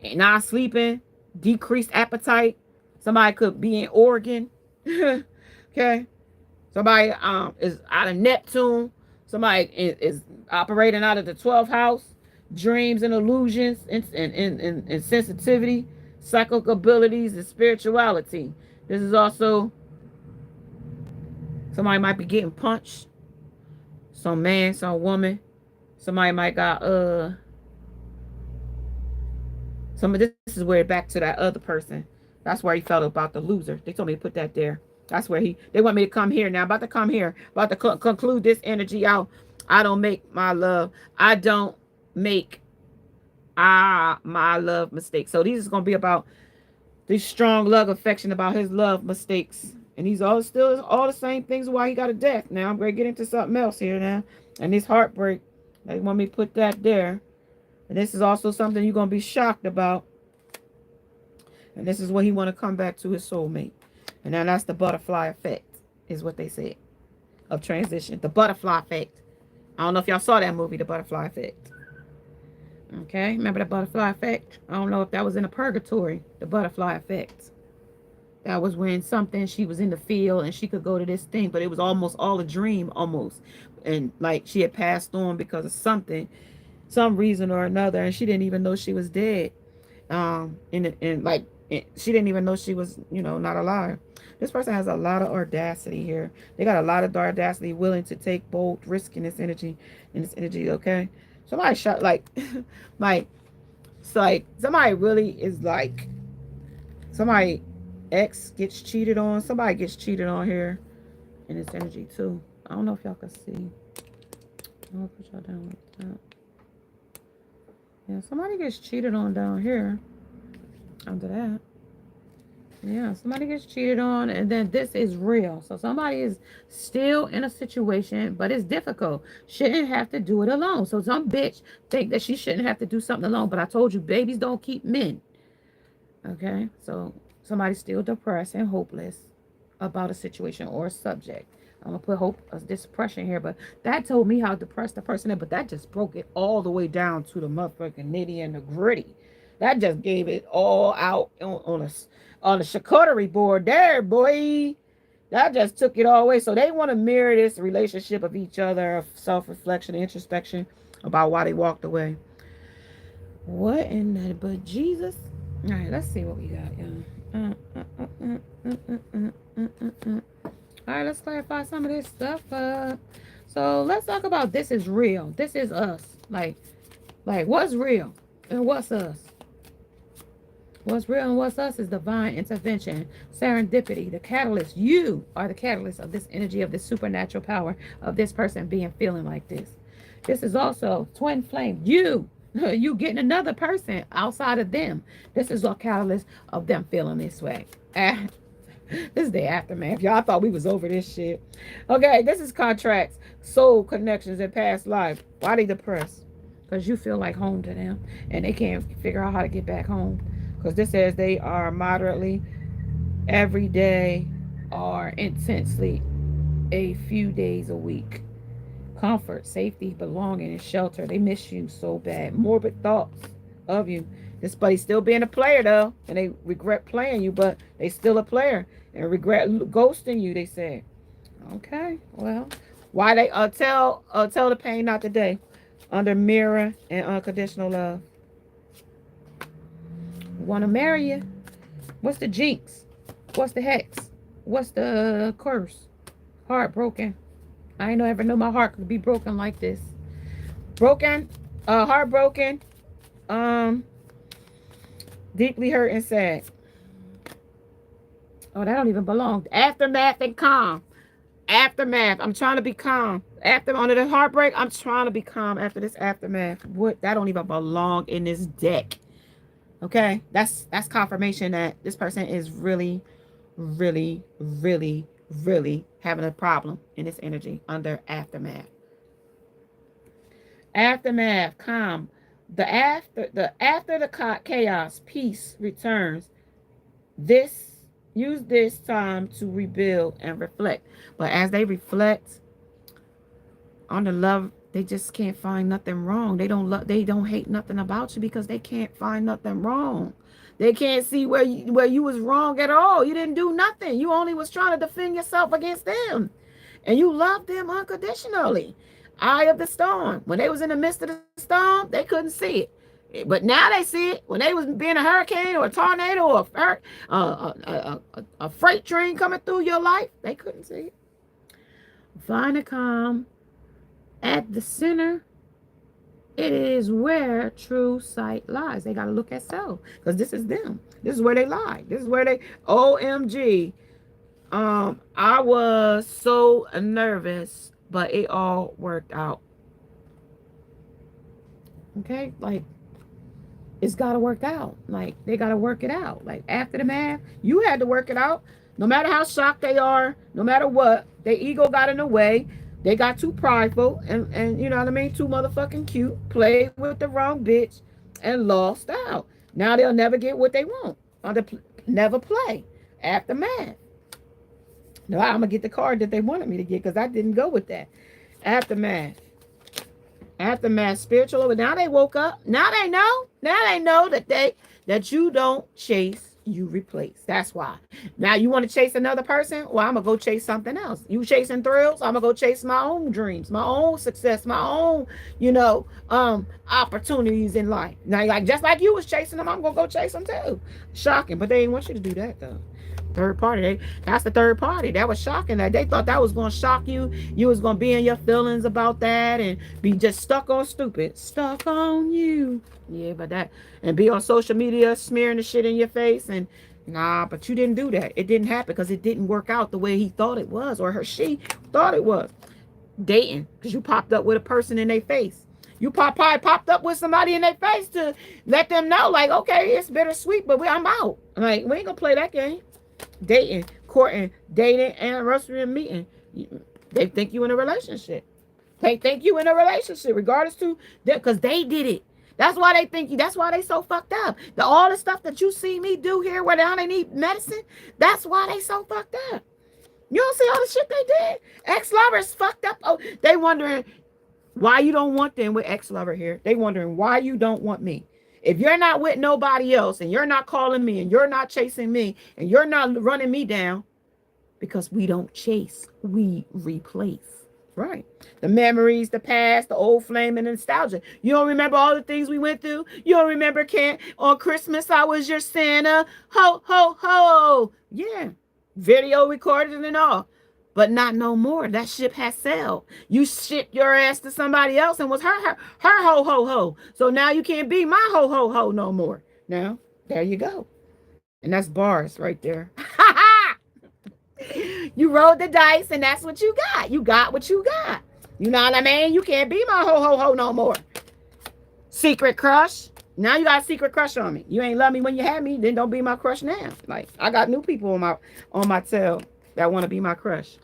Speaker 1: and not sleeping, decreased appetite. Somebody could be in Oregon. Okay. Somebody is out of Neptune. Somebody is operating out of the 12th house. Dreams and illusions and sensitivity, psychic abilities, and spirituality. This is also somebody might be getting punched. Some man, some woman. Somebody might got some of this is where back to that other person. That's where he felt about the loser. They told me to put that there. That's where they want me to come here now. About to come here. About to conclude this energy out. I don't make my love. I don't make my love mistakes. So these is gonna be about this strong love affection, about his love mistakes, and he's still all the same things why he got a death. Now I'm gonna get into something else here now, and this heartbreak. They want me to put that there, and this is also something you're gonna be shocked about, and this is what he want to come back to his soulmate, and now that's the butterfly effect, is what they said of transition. The butterfly effect. I don't know if y'all saw that movie, The Butterfly Effect. Okay, remember the butterfly effect? I don't know if that was in a purgatory, the butterfly effect. That was when she was in the field and she could go to this thing, but it was almost all a dream, almost. And she had passed on because of something, some reason or another, and she didn't even know she was dead. She didn't even know she was, not alive. This person has a lot of audacity here. They got a lot of audacity, willing to take bold risk in this energy, okay? Somebody shot somebody really is somebody ex gets cheated on. Somebody gets cheated on here in this energy too. I don't know if y'all can see. I'll put y'all down like that. Yeah, somebody gets cheated on down here. Under that. Yeah, somebody gets cheated on, and then this is real. So somebody is still in a situation, but it's difficult. Shouldn't have to do it alone. So some bitch think that she shouldn't have to do something alone. But I told you, babies don't keep men. Okay, so somebody's still depressed and hopeless about a situation or a subject. I'm gonna put hope as depression here, but that told me how depressed the person is. But that just broke it all the way down to the motherfucking nitty and the gritty. That just gave it all out on a charcuterie board there, boy. That just took it all away. So they want to mirror this relationship of each other, of self-reflection, introspection about why they walked away. What in the but Jesus? All right, let's see what we got, y'all. All right, let's clarify some of this stuff. So let's talk about this is real. This is us. Like what's real and what's us? What's real and what's us is divine intervention, serendipity, the catalyst. You are the catalyst of this energy, of this supernatural power of this person being feeling like this. This is also twin flame. You getting another person outside of them. This is a catalyst of them feeling this way. This is the aftermath. Y'all thought we was over this shit. Okay, this is contracts, soul connections, and past life. Why they depressed? Because you feel like home to them, and they can't figure out how to get back home. Because this says they are moderately, every day, or intensely, a few days a week. Comfort, safety, belonging, and shelter. They miss you so bad. Morbid thoughts of you. This buddy's still being a player though, and they regret playing you, but they still a player and regret ghosting you. They said, okay, well, why they tell the pain not today, under mirror and unconditional love. Want to marry you? What's the jinx? What's the hex? What's the curse? Heartbroken. I ain't ever know my heart could be broken like this. Broken, heartbroken, deeply hurt and sad. Oh, that don't even belong. Aftermath and calm. Aftermath. I'm trying to be calm. After under the heartbreak, I'm trying to be calm after this aftermath. What? That don't even belong in this deck. Okay, that's confirmation that this person is really, really, really, really having a problem in this energy under aftermath. Aftermath, calm. After the chaos, peace returns. Use this time to rebuild and reflect. But as they reflect on the love, they just can't find nothing wrong. They don't hate nothing about you because they can't find nothing wrong. They can't see where you was wrong at all. You didn't do nothing. You only was trying to defend yourself against them. And you loved them unconditionally. Eye of the storm. When they was in the midst of the storm, they couldn't see it. But now they see it. When they was being a hurricane or a tornado or a freight train coming through your life, they couldn't see it. Find a calm at the center. It is where true sight lies. They got to look at self because this is them. This is where they lie. This is where they, OMG. I was so nervous, but it all worked out. Okay, like it's got to work out. Like they got to work it out. Like after the math, you had to work it out. No matter how shocked they are, no matter what, their ego got in the way. They got too prideful and you know what I mean? Too motherfucking cute. Played with the wrong bitch and lost out. Now they'll never get what they want. Never play. Aftermath. No, I'm going to get the card that they wanted me to get because I didn't go with that. Aftermath. Aftermath. Spiritual. But now they woke up. Now they know. Now they know that you don't chase. You replace. That's why. Now you want to chase another person? Well, I'm going to go chase something else. You chasing thrills? I'm going to go chase my own dreams, my own success, my own, opportunities in life. Now, like just like you was chasing them, I'm going to go chase them too. Shocking, but they didn't want you to do that though. Third party. That's the third party. That was shocking. That they thought that was going to shock you. You was going to be in your feelings about that and be just stuck on stupid. Stuck on you. Yeah, but that, and be on social media smearing the shit in your face and nah, but you didn't do that. It didn't happen because it didn't work out the way he thought it was or she thought it was. Dating, because you popped up with a person in their face. You probably popped up with somebody in their face to let them know, like, okay, it's bittersweet, but I'm out. Like, we ain't gonna play that game. dating, courting, dating, anniversary, and meeting. They think you in a relationship. They think you in a relationship, regardless to them, because they did it. That's why they think you. That's why they so fucked up. All the stuff that you see me do here, where now they need medicine. That's why they so fucked up. You don't see all the shit they did. Ex-lovers fucked up. Oh, they wondering why you don't want them with ex-lover here. They wondering why you don't want me. If you're not with nobody else, and you're not calling me, and you're not chasing me, and you're not running me down, because we don't chase, we replace. Right. The memories, the past, the old flame and nostalgia. You don't remember all the things we went through? You don't remember on Christmas I was your Santa? Ho, ho, ho. Yeah. Video recorded and all. But not no more. That ship has sailed. You shipped your ass to somebody else and was her ho, ho, ho. So now you can't be my ho, ho, ho no more. Now, there you go. And that's bars right there. You rolled the dice and that's what you got. You got what you got. You know what I mean? You can't be my ho ho ho no more. Secret crush. Now you got a secret crush on me. You ain't love me when you had me, then don't be my crush now. Like, I got new people on my tail that want to be my crush.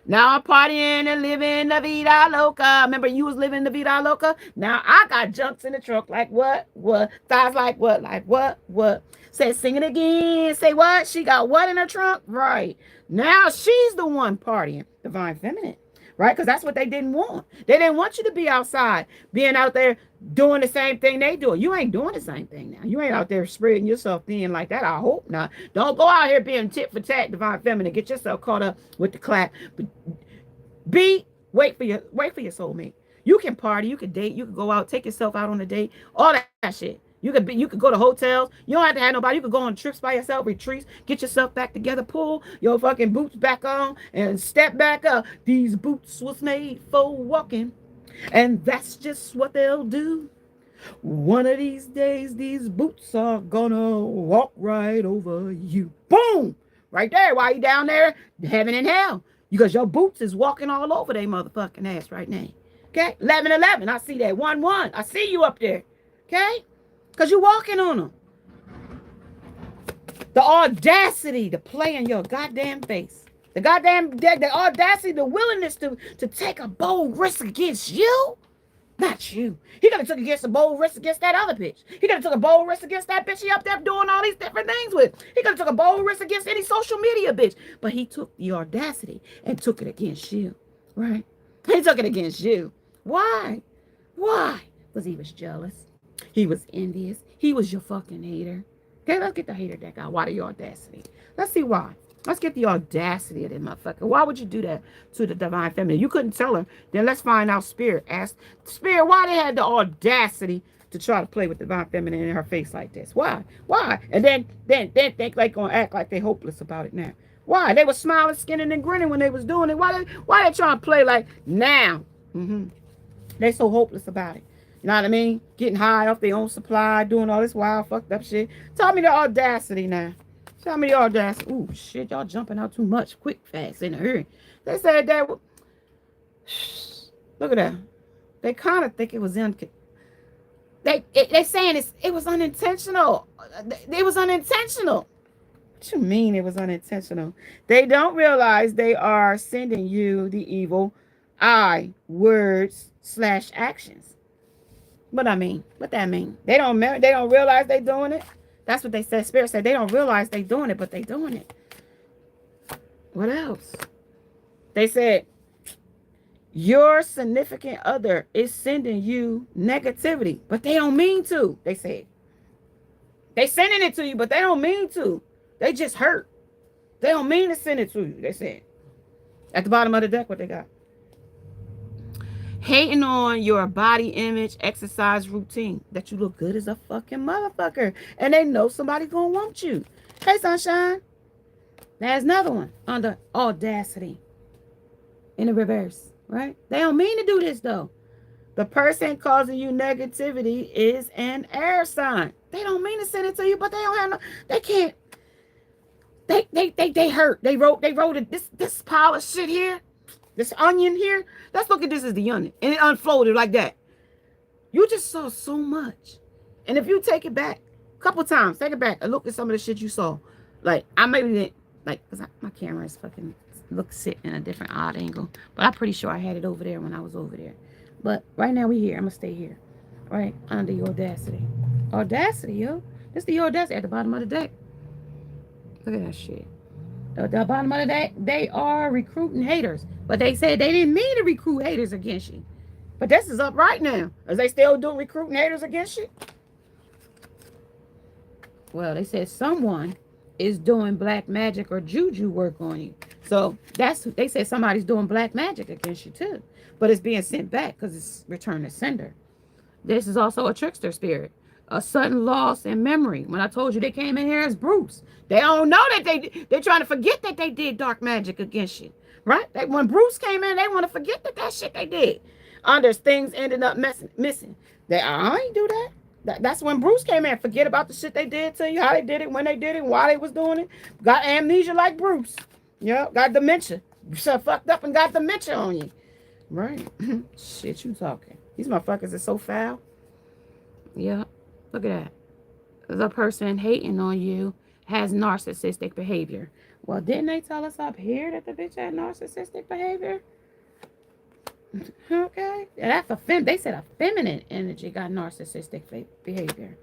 Speaker 1: Now I'm partying and living la vida loca. Remember you was living la vida loca? Now I got jumps in the trunk. Like what? What? Thighs like what? Like what? What? Say sing it again. Say what? She got what in her trunk? Right. Now she's the one partying. Divine feminine. Right? Because that's what they didn't want. They didn't want you to be outside, being out there doing the same thing they do. You ain't doing the same thing now. You ain't out there spreading yourself thin like that. I hope not. Don't go out here being tit for tat, divine feminine. Get yourself caught up with the clap. But wait for your soulmate. You can party, you can date, you can go out, take yourself out on a date, all that shit. You could go to hotels. You don't have to have nobody. You could go on trips by yourself, retreats, get yourself back together, pull your fucking boots back on, and step back up. These boots was made for walking, and that's just what they'll do. One of these days, these boots are gonna walk right over you. Boom! Right there. While you down there, heaven and hell. Because your boots is walking all over their motherfucking ass right now. Okay? 11-11. I see that. 1-1. I see you up there. Okay? Because you're walking on them. The audacity to play in your goddamn face. The audacity, the willingness to take a bold risk against you. Not you. He could have took against a bold risk against that other bitch. He could have took a bold risk against that bitch he up there doing all these different things with. He could have took a bold risk against any social media bitch. But he took the audacity and took it against you. Right? He took it against you. Why? Why? Because he was jealous. He was envious. He was your fucking hater. Okay, let's get the hater deck out. Why the audacity? Let's see why. Let's get the audacity of that motherfucker. Why would you do that to the divine feminine? You couldn't tell her. Then let's find out Spirit. Ask Spirit why they had the audacity to try to play with the divine feminine in her face like this. Why? Why? And then think like gonna act like they hopeless about it now. Why? They were smiling, skinning, and grinning when they was doing it. Why they trying to play like now? They so hopeless about it. You know what I mean? Getting high off their own supply, doing all this wild fucked up shit. Tell me the audacity now. Tell me the audacity. Ooh, shit, y'all jumping out too much. Quick, fast, in a hurry. They said that. Look at that. They kind of think it was they saying it was unintentional. It was unintentional. What you mean it was unintentional? They don't realize they are sending you the evil eye words / actions. What that mean? They don't realize they doing it. That's what they said. Spirit said they don't realize they doing it, but they doing it. What else? They said your significant other is sending you negativity, but they don't mean to. They said they sending it to you, but they don't mean to. They just hurt. They don't mean to send it to you. They said at the bottom of the deck, what they got? Hating on your body image, exercise routine, that you look good as a fucking motherfucker. And they know somebody's going to want you. Hey, sunshine. There's another one under audacity. In the reverse, right? They don't mean to do this, though. The person causing you negativity is an air sign. They don't mean to send it to you, but they don't have no, they can't. They hurt. They wrote it. This pile of shit here. This onion here, let's look at this as the onion. And it unfolded like that. You just saw so much. And if you take it back a couple times, take it back and look at some of the shit you saw. Like, I maybe didn't Like, because my camera is fucking sit in a different odd angle. But I'm pretty sure I had it over there when I was over there. But right now we here. I'm going to stay here. Right? Under the audacity. Audacity, yo. This the audacity at the bottom of the deck. Look at that shit. At the bottom of the deck, they are recruiting haters. But they said they didn't mean to recruit haters against you. But this is up right now. Is they still doing recruiting haters against you? Well, they said someone is doing black magic or juju work on you. So they said somebody's doing black magic against you too. But it's being sent back because it's returned to sender. This is also a trickster spirit. A sudden loss in memory. When I told you they came in here as Bruce, they don't know that they're trying to forget that they did dark magic against you, right? When Bruce came in, they want to forget that shit they did. There's things ended up missing. I ain't do that. That's when Bruce came in. Forget about the shit they did to you, how they did it, when they did it, why they was doing it. Got amnesia like Bruce. Yeah, got dementia. So fucked up and got dementia on you. Right? Shit, you talking. These motherfuckers are so foul. Yeah. Look at that. The person hating on you has narcissistic behavior. Well, didn't they tell us up here that the bitch had narcissistic behavior? Okay. They said a feminine energy got narcissistic behavior.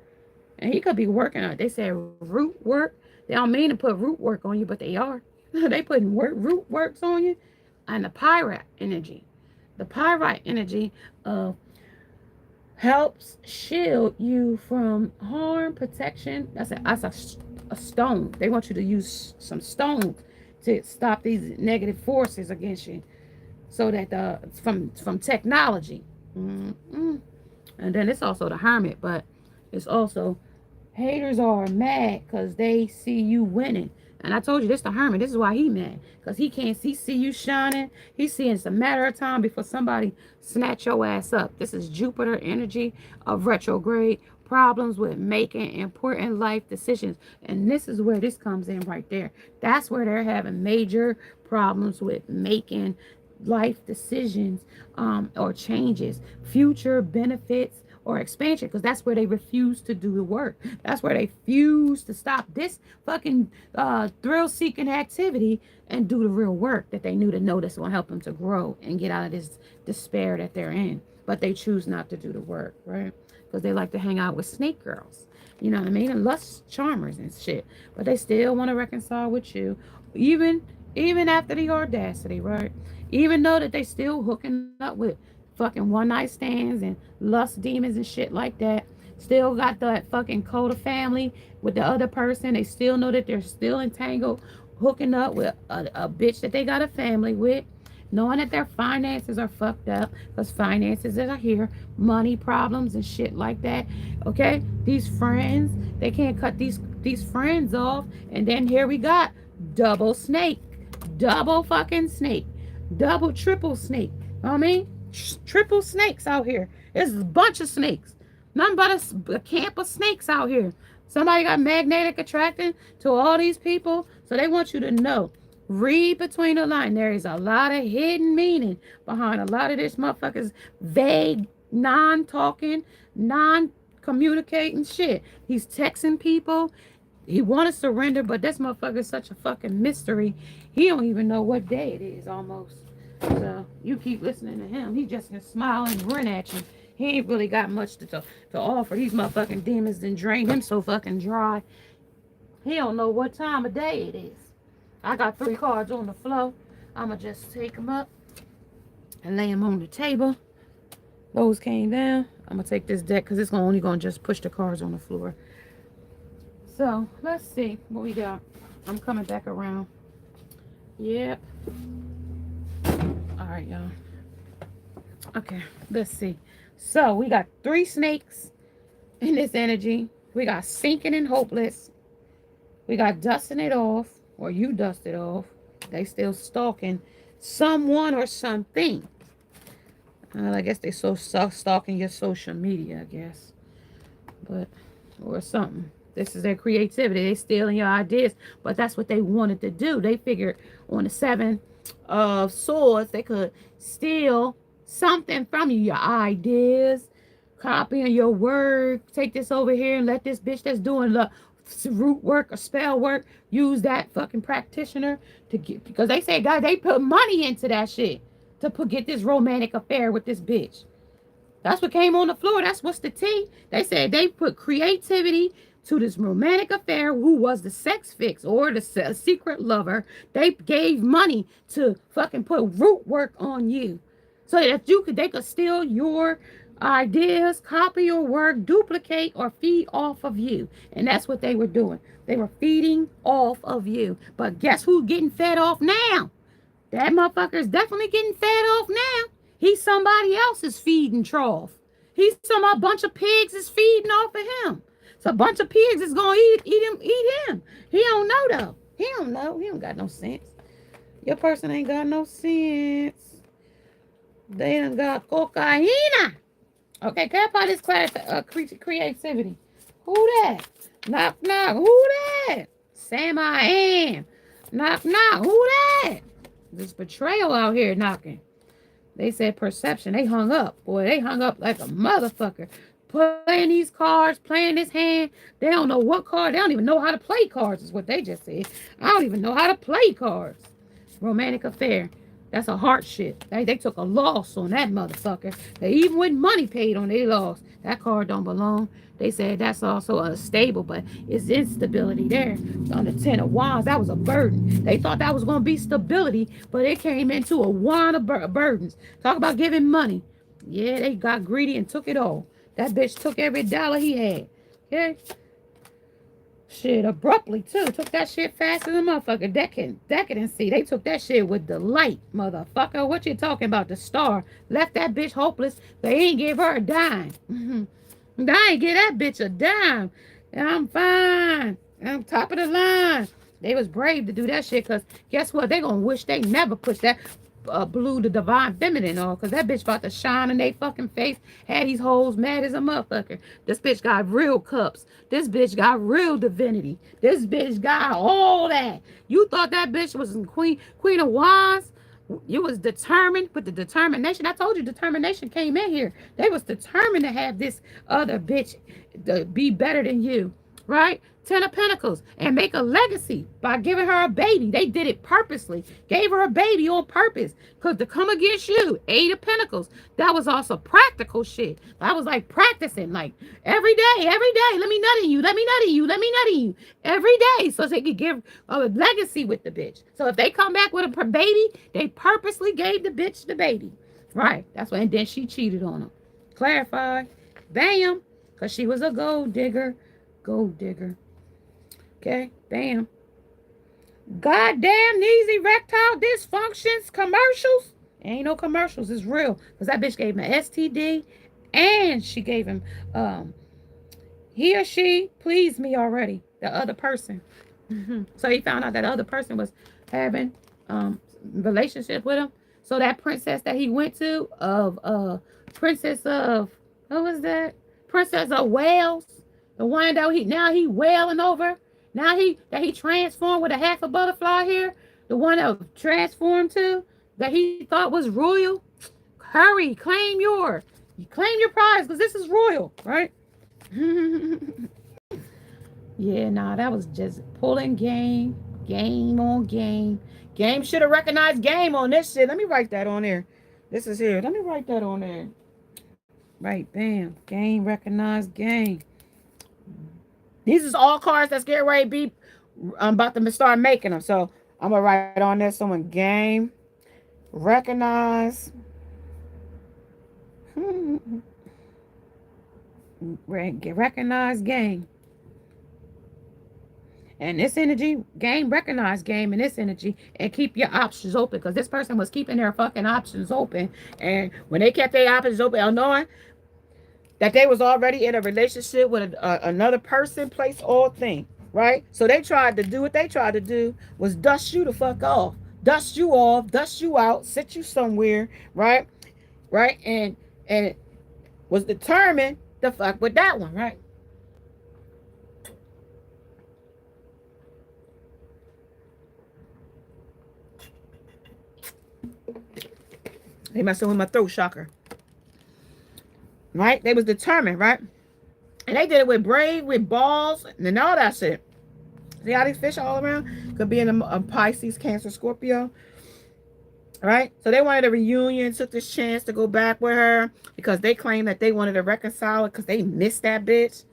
Speaker 1: And he could be working on it. They said root work. They don't mean to put root work on you, but they are. They putting root works on you. And the pyrite energy. The pyrite energy helps shield you from harm, protection. That's a stone. They want you to use some stones to stop these negative forces against you. So that from technology. And then it's also the hermit, but it's also haters are mad because they see you winning. And I told you this the hermit. This is why he mad. Because he see you shining. He's seeing it's a matter of time before somebody snatch your ass up. This is Jupiter energy of retrograde. Problems with making important life decisions. And this is where this comes in right there. That's where they're having major problems with making life decisions or changes. Future benefits or expansion, because that's where they refuse to do the work. That's where they refuse to stop this fucking thrill-seeking activity and do the real work that they knew to know that's going to help them to grow and get out of this despair that they're in. But they choose not to do the work, right? Because they like to hang out with snake girls, you know what I mean, and lust charmers and shit. But they still want to reconcile with you, even after the audacity, right? Even though that they still hooking up with fucking one night stands and lust demons and shit like that. Still got that fucking code of family with the other person. They still know that they're still entangled, hooking up with a bitch that they got a family with, knowing that their finances are fucked up because finances are here, money problems and shit like that. Okay, these friends, they can't cut these friends off. And then here we got double snake, double fucking snake, double triple snake. I mean, triple snakes out here. There's a bunch of snakes. Nothing but a camp of snakes out here. Somebody got magnetic attraction to all these people. So they want you to know. Read between the lines. There is a lot of hidden meaning behind a lot of this motherfucker's vague, non-talking, non-communicating shit. He's texting people. He want to surrender, but this motherfucker is such a fucking mystery. He don't even know what day it is almost. So you keep listening to him. He just can smile and grin at you. He ain't really got much to offer. These motherfucking demons done drained him so fucking dry. He don't know what time of day it is. I got 3 cards on the floor. I'ma just take them up and lay them on the table. Those came down. I'm gonna take this deck because it's only gonna just push the cards on the floor. So let's see what we got. I'm coming back around. Yep. All right, y'all. Okay, let's see. So we got 3 snakes in this energy. We got sinking and hopeless. We got dusting it off, or you dust it off. They still stalking someone or something. I guess they so stalking your social media, I guess. But, or something. This is their creativity. They stealing your ideas. But that's what they wanted to do. They figured on the 7 of Swords, they could steal something from you. Your ideas. Copying your word. Take this over here and let this bitch that's doing root work or spell work, use that fucking practitioner to get, because they say, God, they put money into that shit to get this romantic affair with this bitch. That's what came on the floor. That's what's the tea. They said they put creativity to this romantic affair, who was the sex fix or the secret lover. They gave money to fucking put root work on you, so that they could steal your ideas, copy your work, duplicate, or feed off of you. And that's what they were doing. They were feeding off of you. But guess who's getting fed off now? That motherfucker is definitely getting fed off now. He's somebody else's feeding trough. He's a bunch of pigs is feeding off of him. So a bunch of pigs is gonna eat him. He don't know though. He don't know. He don't got no sense. Your person ain't got no sense. They done got cocaina. Okay, care about this creativity. Who that? Knock, knock. Who that? Sam I am. Knock, knock. Who that? This betrayal out here knocking. They said perception. They hung up. Boy, they hung up like a motherfucker. Playing these cards, playing this hand. They don't know what card. They don't even know how to play cards is what they just said. I don't even know how to play cards. Romantic affair. That's a heart shit. They took a loss on that motherfucker. They even with money paid on they loss. That card don't belong. They said that's also unstable, but it's instability there. On the 10 of Wands, that was a burden. They thought that was going to be stability, but it came into a wand of burdens. Talk about giving money. Yeah, they got greedy and took it all. That bitch took every dollar he had. Okay? Shit, abruptly, too. Took that shit fast as a motherfucker. Decadency. They took that shit with delight, motherfucker. What you talking about? The star. Left that bitch hopeless. They ain't give her a dime. I ain't give that bitch a dime. I'm fine. I'm top of the line. They was brave to do that shit, because guess what? They gonna wish they never pushed that blue, the divine feminine on, because that bitch about to shine in they fucking face. Had these hoes mad as a motherfucker. This bitch got real cups. This bitch got real divinity. This bitch got all that. You thought that bitch was queen of wands? You was determined with the determination. I told you determination came in here. They was determined to have this other bitch to be better than you, right? 10 of Pentacles, and make a legacy by giving her a baby. They did it purposely. Gave her a baby on purpose, because to come against you. 8 of Pentacles. That was also practical shit. That was like practicing, like every day. Let me nut in you. Let me nut in you. Let me nut in you. Every day, so they could give a legacy with the bitch. So if they come back with a baby, they purposely gave the bitch the baby. Right. That's why. And then she cheated on him. Clarify. Bam. Because she was a gold digger. Gold digger. Okay, bam. Goddamn these erectile dysfunctions commercials. Ain't no commercials, it's real. Because that bitch gave him an STD, and she gave him he or she pleased me already. The other person. So he found out that the other person was having relationship with him. So that princess that he went to Princess of, what was that? Princess of Wales. The one that he wailing over. Now he transformed with a half a butterfly here. The one that transformed to, that he thought was royal. Hurry, claim your prize, because this is royal, right? Yeah, nah, that was just pulling game on game. Game should have recognized game on this shit. Let me write that on there. This is here. Let me write that on there. Right, bam. Game recognized game. These is all cards that's getting ready to be. I'm about to start making them. So I'm going to write on there someone game. Recognize. Recognize game. And this energy, game, recognize game in this energy, and keep your options open. Because this person was keeping their fucking options open. And when they kept their options open, knowing that they was already in a relationship with another person, place, all thing, right? So they tried to do what they tried to do was dust you the fuck off. Dust you off, dust you out, sit you somewhere, right? Right? And was determined to fuck with that one, right? They messing with my throat chakra. Right? They was determined, right? And And they did it with braid, with balls, and all that shit. See how these fish all around? Could be in a Pisces, Cancer, Scorpio. Right? So they wanted a reunion, took this chance to go back with her because they claimed that they wanted to reconcile it because they missed that bitch.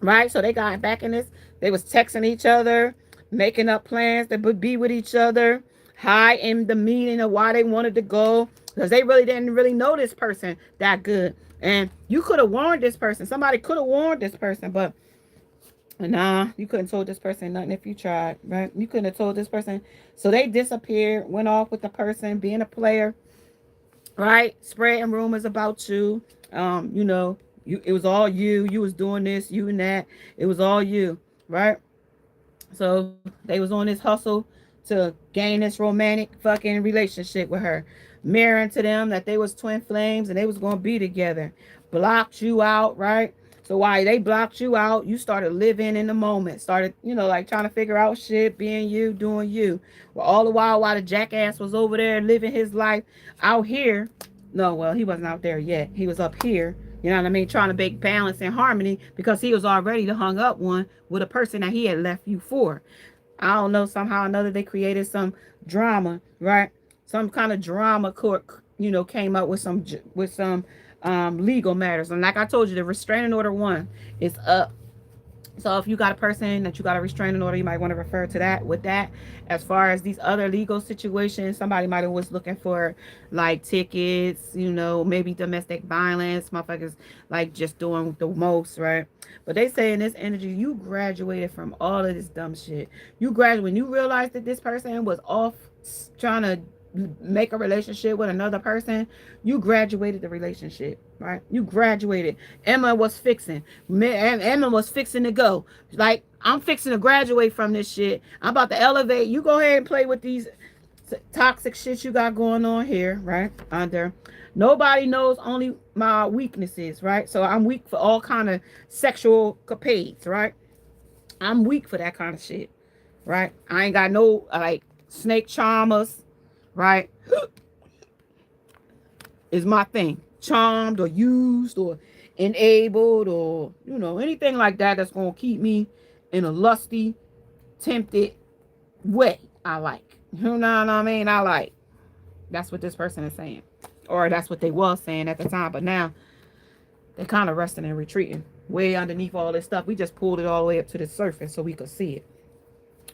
Speaker 1: Right? So they got back in this. They was texting each other, making up plans that would be with each other, hiding the meaning of why they wanted to go because they really didn't really know this person that good. And you could have warned this person. Somebody could have warned this person, but nah, you couldn't told this person nothing if you tried, right? You couldn't have told this person. So they disappeared, went off with the person, being a player, right? Spreading rumors about you. You know, it was all you. You was doing this, you and that. It was all you, right? So they was on this hustle to gain this romantic fucking relationship with her, mirroring to them that they was twin flames and they was gonna be together. Blocked you out, right? So while they blocked you out, you started living in the moment. Started, you know, like trying to figure out shit, being you, doing you. Well, all the while the jackass was over there living his life out here. No, well, he wasn't out there yet. He was up here. You know what I mean? Trying to make balance and harmony because he was already the hung up one with a person that he had left you for. I don't know, somehow or another they created some drama, right? Some kind of drama court, you know, came up with some legal matters. And like I told you, the restraining order 1 is up. So if you got a person that you got a restraining order, you might want to refer to that with that. As far as these other legal situations, somebody might have was looking for like tickets, you know, maybe domestic violence, motherfuckers like just doing the most, right? But they say in this energy, you graduated from all of this dumb shit. You graduated when you realized that this person was off trying to make a relationship with another person. You graduated the relationship, right? You graduated. Emma was fixing to go like, I'm fixing to graduate from this shit. I'm about to elevate. You go ahead and play with these toxic shit you got going on here, right? Under nobody knows only my weaknesses, right? So I'm weak for all kind of sexual capades, right? I'm weak for that kind of shit, right? I ain't got no like snake charmers, right? Is my thing. Charmed or used or enabled or, you know, anything like that that's going to keep me in a lusty, tempted way. I like. You know what I mean? I like. That's what this person is saying. Or that's what they was saying at the time. But now they're kind of resting and retreating way underneath all this stuff. We just pulled it all the way up to the surface so we could see it.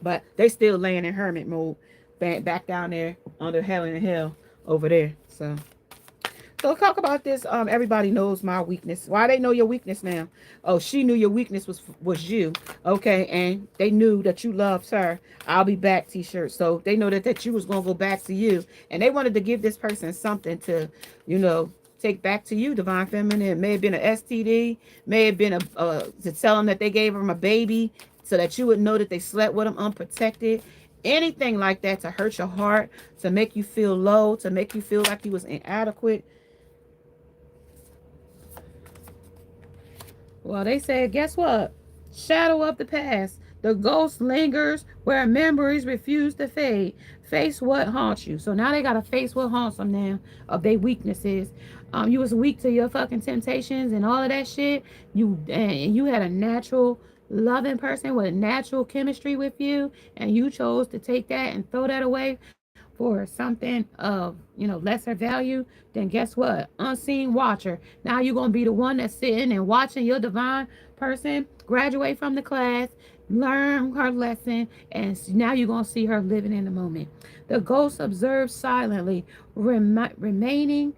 Speaker 1: But they still laying in hermit mode back down there under hell in hell over there. So talk about this. Everybody knows my weakness. Why they know your weakness now? Oh, she knew your weakness was you. Okay, and they knew that you loved her. I'll be back t-shirt. So they know that you was gonna go back to you. And they wanted to give this person something to, you know, take back to you, divine feminine. It may have been an STD, may have been to tell them that they gave them a baby so that you would know that they slept with them unprotected. Anything like that to hurt your heart, to make you feel low, to make you feel like you was inadequate. Well, they said, guess what? Shadow of the past. The ghost lingers where memories refuse to fade. Face what haunts you. So now they got to face what haunts them now of their weaknesses. You was weak to your fucking temptations and all of that shit. You had a natural loving person with a natural chemistry with you, and you chose to take that and throw that away for something of, you know, lesser value. Then guess what? Unseen watcher. Now you're going to be the one that's sitting and watching your divine person graduate from the class, learn her lesson, and now you're going to see her living in the moment. The ghost observes silently, reminding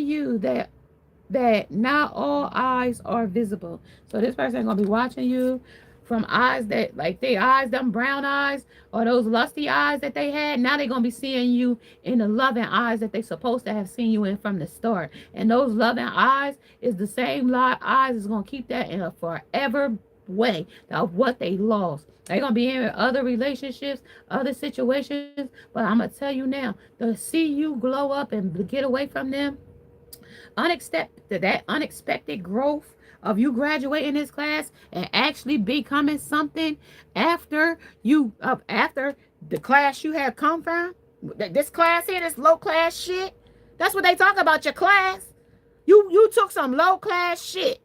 Speaker 1: you that not all eyes are visible. So this person gonna be watching you from eyes that, like, they eyes, them brown eyes or those lusty eyes that they had. Now they're gonna be seeing you in the loving eyes that they supposed to have seen you in from the start. And those loving eyes is the same eyes is gonna keep that in a forever way of what they lost. They're gonna be in other relationships, other situations, but I'm gonna tell you now, to see you glow up and get away from them, unexpected growth of you graduating this class and actually becoming something after the class you have come from. This class here, this low class shit. That's what they talk about, your class. You took some low class shit,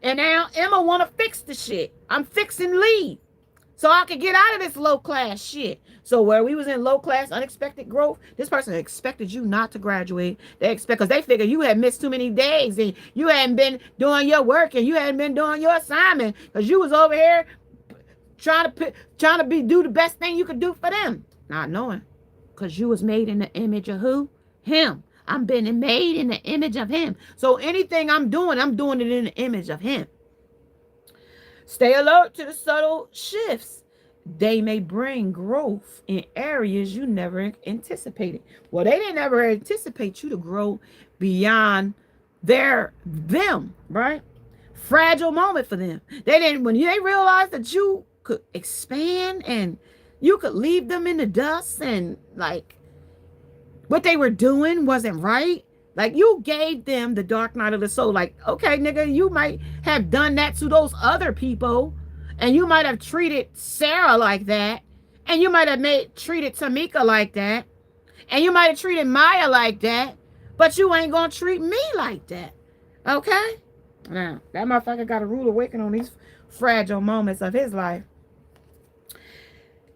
Speaker 1: And now Emma want to fix the shit. I'm fixing leave so I could get out of this low class shit. So where we was in low class unexpected growth, this person expected you not to graduate. They expect, because they figure you had missed too many days and you hadn't been doing your work and you hadn't been doing your assignment because you was over here trying to do the best thing you could do for them, not knowing, because you was made in the image of who? Him. I'm being made in the image of him. So anything I'm doing it in the image of him. Stay alert to the subtle shifts. They may bring growth in areas you never anticipated. Well, they didn't ever anticipate you to grow beyond them, right? Fragile moment for them. They didn't, when they realized that you could expand and you could leave them in the dust, and like what they were doing wasn't right. Like, you gave them the dark night of the soul. Like, okay, nigga, you might have done that to those other people, and you might have treated Sarah like that, and you might have treated Tamika like that, and you might have treated Maya like that, but you ain't gonna treat me like that. Okay? Now, that motherfucker got a rude awakening on these fragile moments of his life.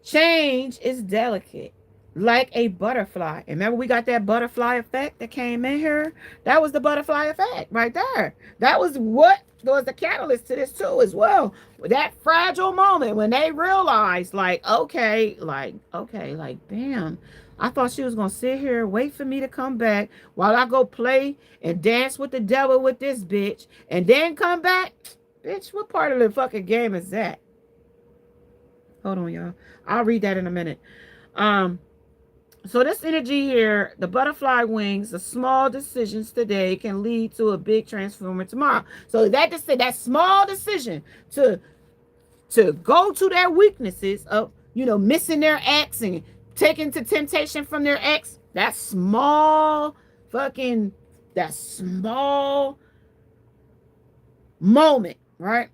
Speaker 1: Change is delicate, like a butterfly. And remember, we got that butterfly effect that came in here? That was the butterfly effect right there. That was what was the catalyst to this too as well. That fragile moment when they realized, like, okay, damn, I thought she was going to sit here and wait for me to come back while I go play and dance with the devil with this bitch and then come back. Bitch, what part of the fucking game is that? Hold on, y'all. I'll read that in a minute. So this energy here, the butterfly wings, the small decisions today can lead to a big transformer tomorrow. So that small decision to go to their weaknesses of, missing their ex and taking to temptation from their ex, that small moment, right?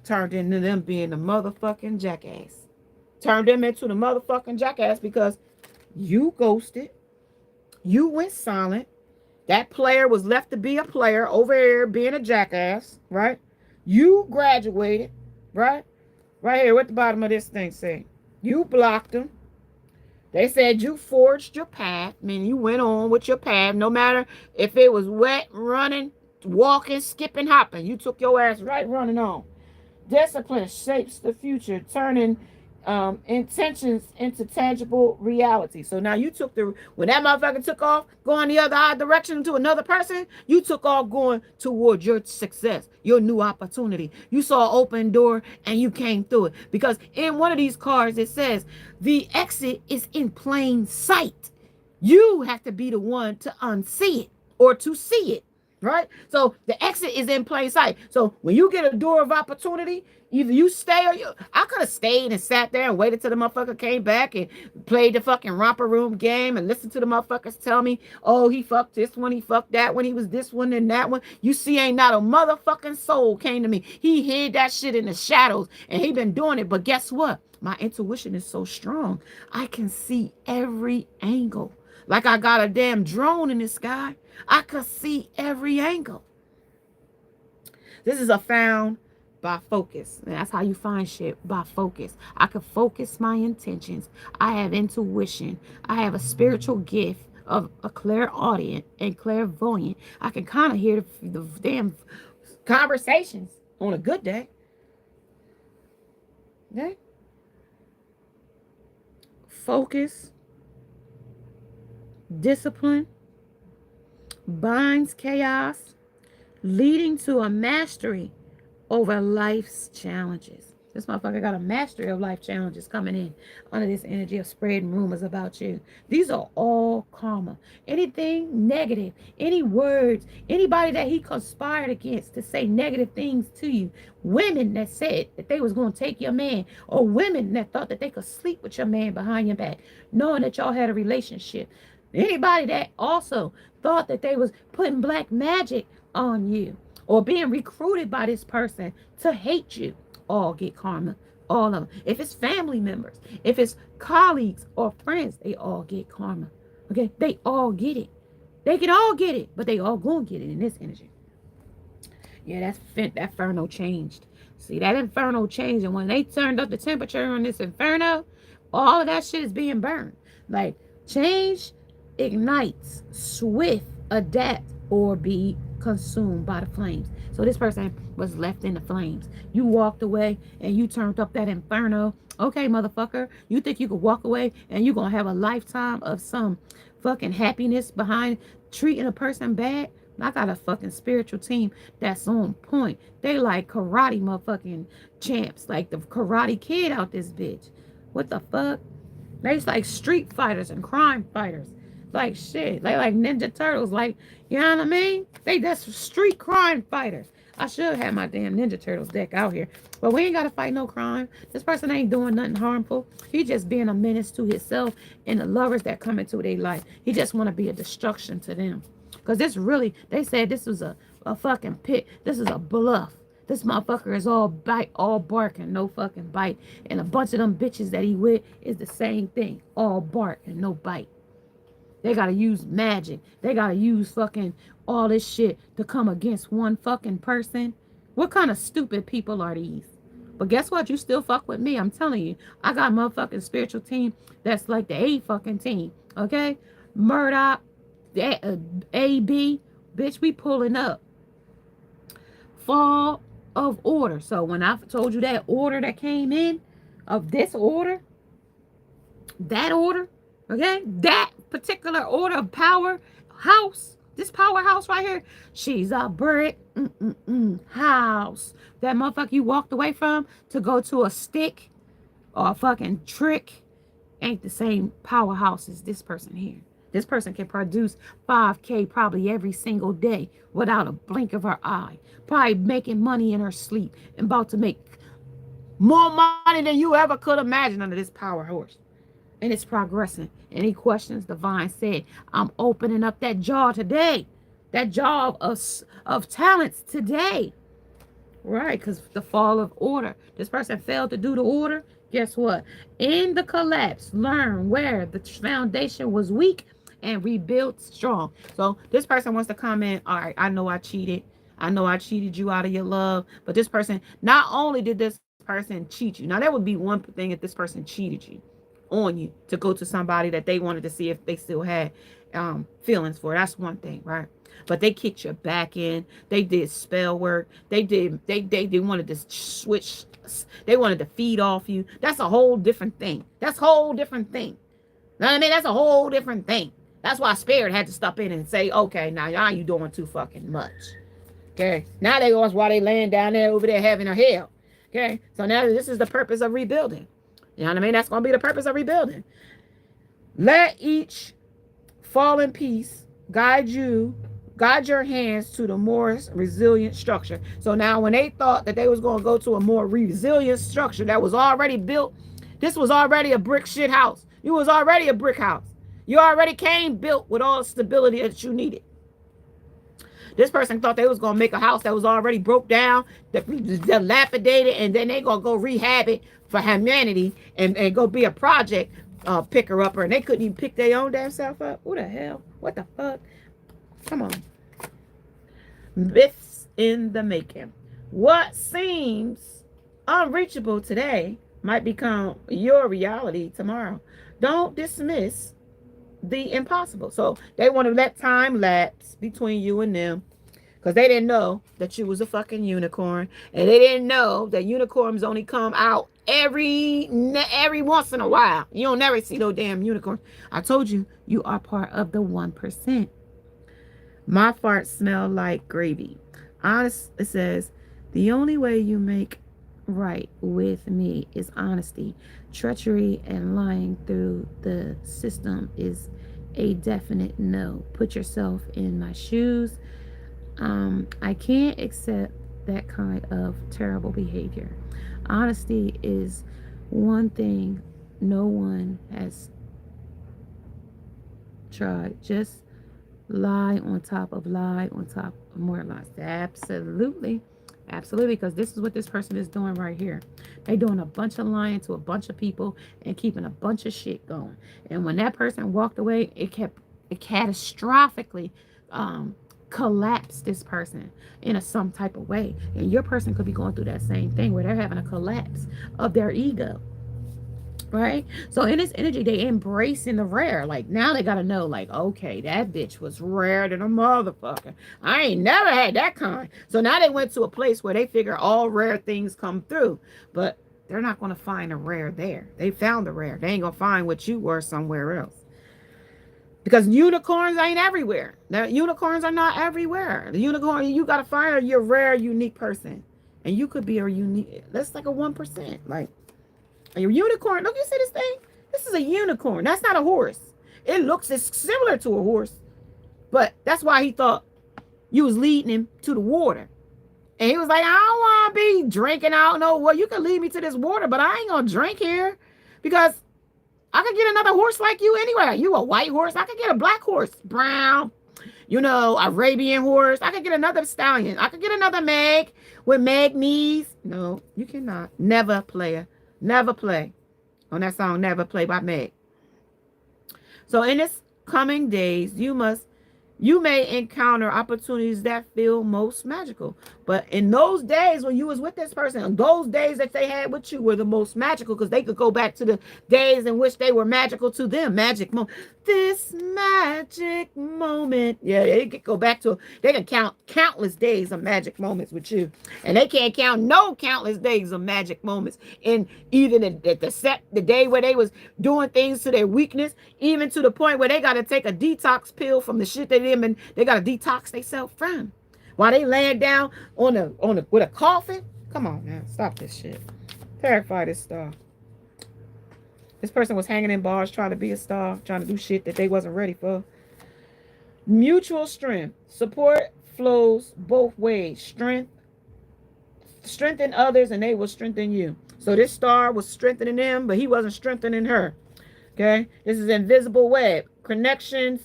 Speaker 1: Turned into them being the motherfucking jackass. Turned them into the motherfucking jackass because you ghosted. You went silent. That player was left to be a player over here being a jackass, right? You graduated, right? Right here, what the bottom of this thing say? You blocked them. They said you forged your path. I mean, you went on with your path. No matter if it was wet, running, walking, skipping, hopping. You took your ass right running on. Discipline shapes the future, turning intentions into tangible reality. So now you took when that motherfucker took off, going the other direction to another person, you took off going towards your success, your new opportunity. You saw an open door and you came through it. Because in one of these cards, it says the exit is in plain sight. You have to be the one to unsee it or to see it. Right? So the exit is in plain sight. So when you get a door of opportunity, either you stay or I could have stayed and sat there and waited till the motherfucker came back and played the fucking romper room game and listened to the motherfuckers tell me, oh, he fucked this one, he fucked that one, he was this one and that one. You see, ain't not a motherfucking soul came to me. He hid that shit in the shadows and he been doing it. But guess what? My intuition is so strong. I can see every angle. Like I got a damn drone in the sky. I could see every angle. This is a found by focus. And that's how you find shit, by focus. I could focus my intentions. I have intuition. I have a spiritual gift of a clairaudient and clairvoyant. I can kind of hear the damn conversations on a good day. Okay? Focus. Discipline binds chaos, leading to a mastery over life's challenges. This motherfucker got a mastery of life challenges coming in under this energy of spreading rumors about you. These are all karma. Anything negative, any words, anybody that he conspired against to say negative things to you, women that said that they was going to take your man, or women that thought that they could sleep with your man behind your back, knowing that y'all had a relationship. Anybody that also thought that they was putting black magic on you or being recruited by this person to hate you, all get karma. All of them. If it's family members, if it's colleagues or friends, they all get karma. Okay? They all get it. They can all get it, but they all gonna get it in this energy. Yeah, that inferno changed. See, that inferno changed. And when they turned up the temperature on this inferno, all of that shit is being burned. Like, change ignites, swift, adapt, or be consumed by the flames. So this person was left in the flames. You walked away and you turned up that inferno. Okay, motherfucker. You think you could walk away and you're going to have a lifetime of some fucking happiness behind treating a person bad? I got a fucking spiritual team that's on point. They like karate motherfucking champs. Like the Karate Kid out this bitch. What the fuck? They like street fighters and crime fighters. Like shit. They like Ninja Turtles. Like, you know what I mean? That's street crime fighters. I should have my damn Ninja Turtles deck out here. But we ain't got to fight no crime. This person ain't doing nothing harmful. He just being a menace to himself and the lovers that come into their life. He just want to be a destruction to them. Because this really, they said this was a fucking pit. This is a bluff. This motherfucker is all bite, all bark, and no fucking bite. And a bunch of them bitches that he with is the same thing. All bark and no bite. They got to use magic. They got to use fucking all this shit to come against one fucking person. What kind of stupid people are these? But guess what? You still fuck with me. I'm telling you. I got a motherfucking spiritual team that's like the A fucking team. Okay? Murdoch, AB, bitch, we pulling up. Fall of order. So when I told you that order that came in, of this order, that order, okay, that particular order of power house, this powerhouse right here, she's a brick house. That motherfucker you walked away from to go to a stick or a fucking trick ain't the same powerhouse as this person here. This person can produce 5K probably every single day without a blink of her eye. Probably making money in her sleep and about to make more money than you ever could imagine under this power horse. And it's progressing. Any questions? Divine said, I'm opening up that jaw today. That jaw of talents today. Right, because the fall of order. This person failed to do the order. Guess what? In the collapse, learn where the foundation was weak and rebuilt strong. So this person wants to comment, all right, I know I cheated. I know I cheated you out of your love. But this person, not only did this person cheat you. Now, that would be one thing if this person cheated you on you to go to somebody that they wanted to see if they still had feelings for. That's one thing, right? But they kicked your back in. They did spell work. They wanted to switch. They wanted to feed off you. That's a whole different thing. That's a whole different thing. Know what I mean? That's a whole different thing. That's why Spirit had to step in and say, okay, now you doing too fucking much. Okay? Now they was while they laying down there over there having a hell. Okay? So now this is the purpose of rebuilding. You know what I mean? That's going to be the purpose of rebuilding. Let each fallen piece guide your hands to the more resilient structure. So now when they thought that they was going to go to a more resilient structure that was already built, this was already a brick shit house. You was already a brick house. You already came built with all the stability that you needed. This person thought they was going to make a house that was already broke down, dilapidated, and then they going to go rehab it for humanity and go be a project picker-upper. And they couldn't even pick their own damn self up. Who the hell? What the fuck? Come on. Myths in the making. What seems unreachable today might become your reality tomorrow. Don't dismiss the impossible. So they want to let time lapse between you and them because they didn't know that you was a fucking unicorn, and they didn't know that unicorns only come out every once in a while. You don't never see no damn unicorn. I told you, you are part of the 1%. My farts smell like gravy. Honest, it says, the only way you make right with me is honesty. Treachery and lying through the system is a definite no. Put yourself in my shoes. I can't accept that kind of terrible behavior. Honesty is one thing no one has tried. Just lie on top of lie on top of more lies. Absolutely. Absolutely, because this is what this person is doing right here. They're doing a bunch of lying to a bunch of people and keeping a bunch of shit going. And when that person walked away, it catastrophically collapse this person in some type of way. And your person could be going through that same thing where they're having a collapse of their ego. Right? So in this energy, they embracing the rare. Like now they gotta know, like, okay, that bitch was rare than a motherfucker. I ain't never had that kind. So now they went to a place where they figure all rare things come through. But they're not gonna find a rare there. They found the rare. They ain't gonna find what you were somewhere else. Because unicorns ain't everywhere. Now, unicorns are not everywhere. The unicorn, you gotta find your rare, unique person. And you could be a unique, that's like a 1%. Like a unicorn, look, you see this thing? This is a unicorn. That's not a horse. It looks similar to a horse, but that's why he thought you was leading him to the water. And he was like, I don't want to be drinking out. No, well, you can lead me to this water, but I ain't going to drink here because I could get another horse like you anyway. You a white horse. I could get a black horse, brown, Arabian horse. I could get another stallion. I could get another Meg with Meg knees. No, you cannot. Never, player. Never play on that song, Never Play by Meg. So in this coming days, you may encounter opportunities that feel most magical. But in those days when you was with this person, those days that they had with you were the most magical because they could go back to the days in which they were magical to them. Magic moment. This magic moment. Yeah, they could go back to, they can count countless days of magic moments with you. And they can't count no countless days of magic moments in either the day where they was doing things to their weakness, even to the point where they got to take a detox pill from the shit they did and they got to detox themselves from. While they laying down with a coffin. Come on now, stop this shit. Terrify this star. This person was hanging in bars trying to be a star, trying to do shit that they wasn't ready for. Mutual strength. Support flows both ways. Strengthen others and they will strengthen you. So this star was strengthening them, but he wasn't strengthening her. Okay? This is invisible web. Connections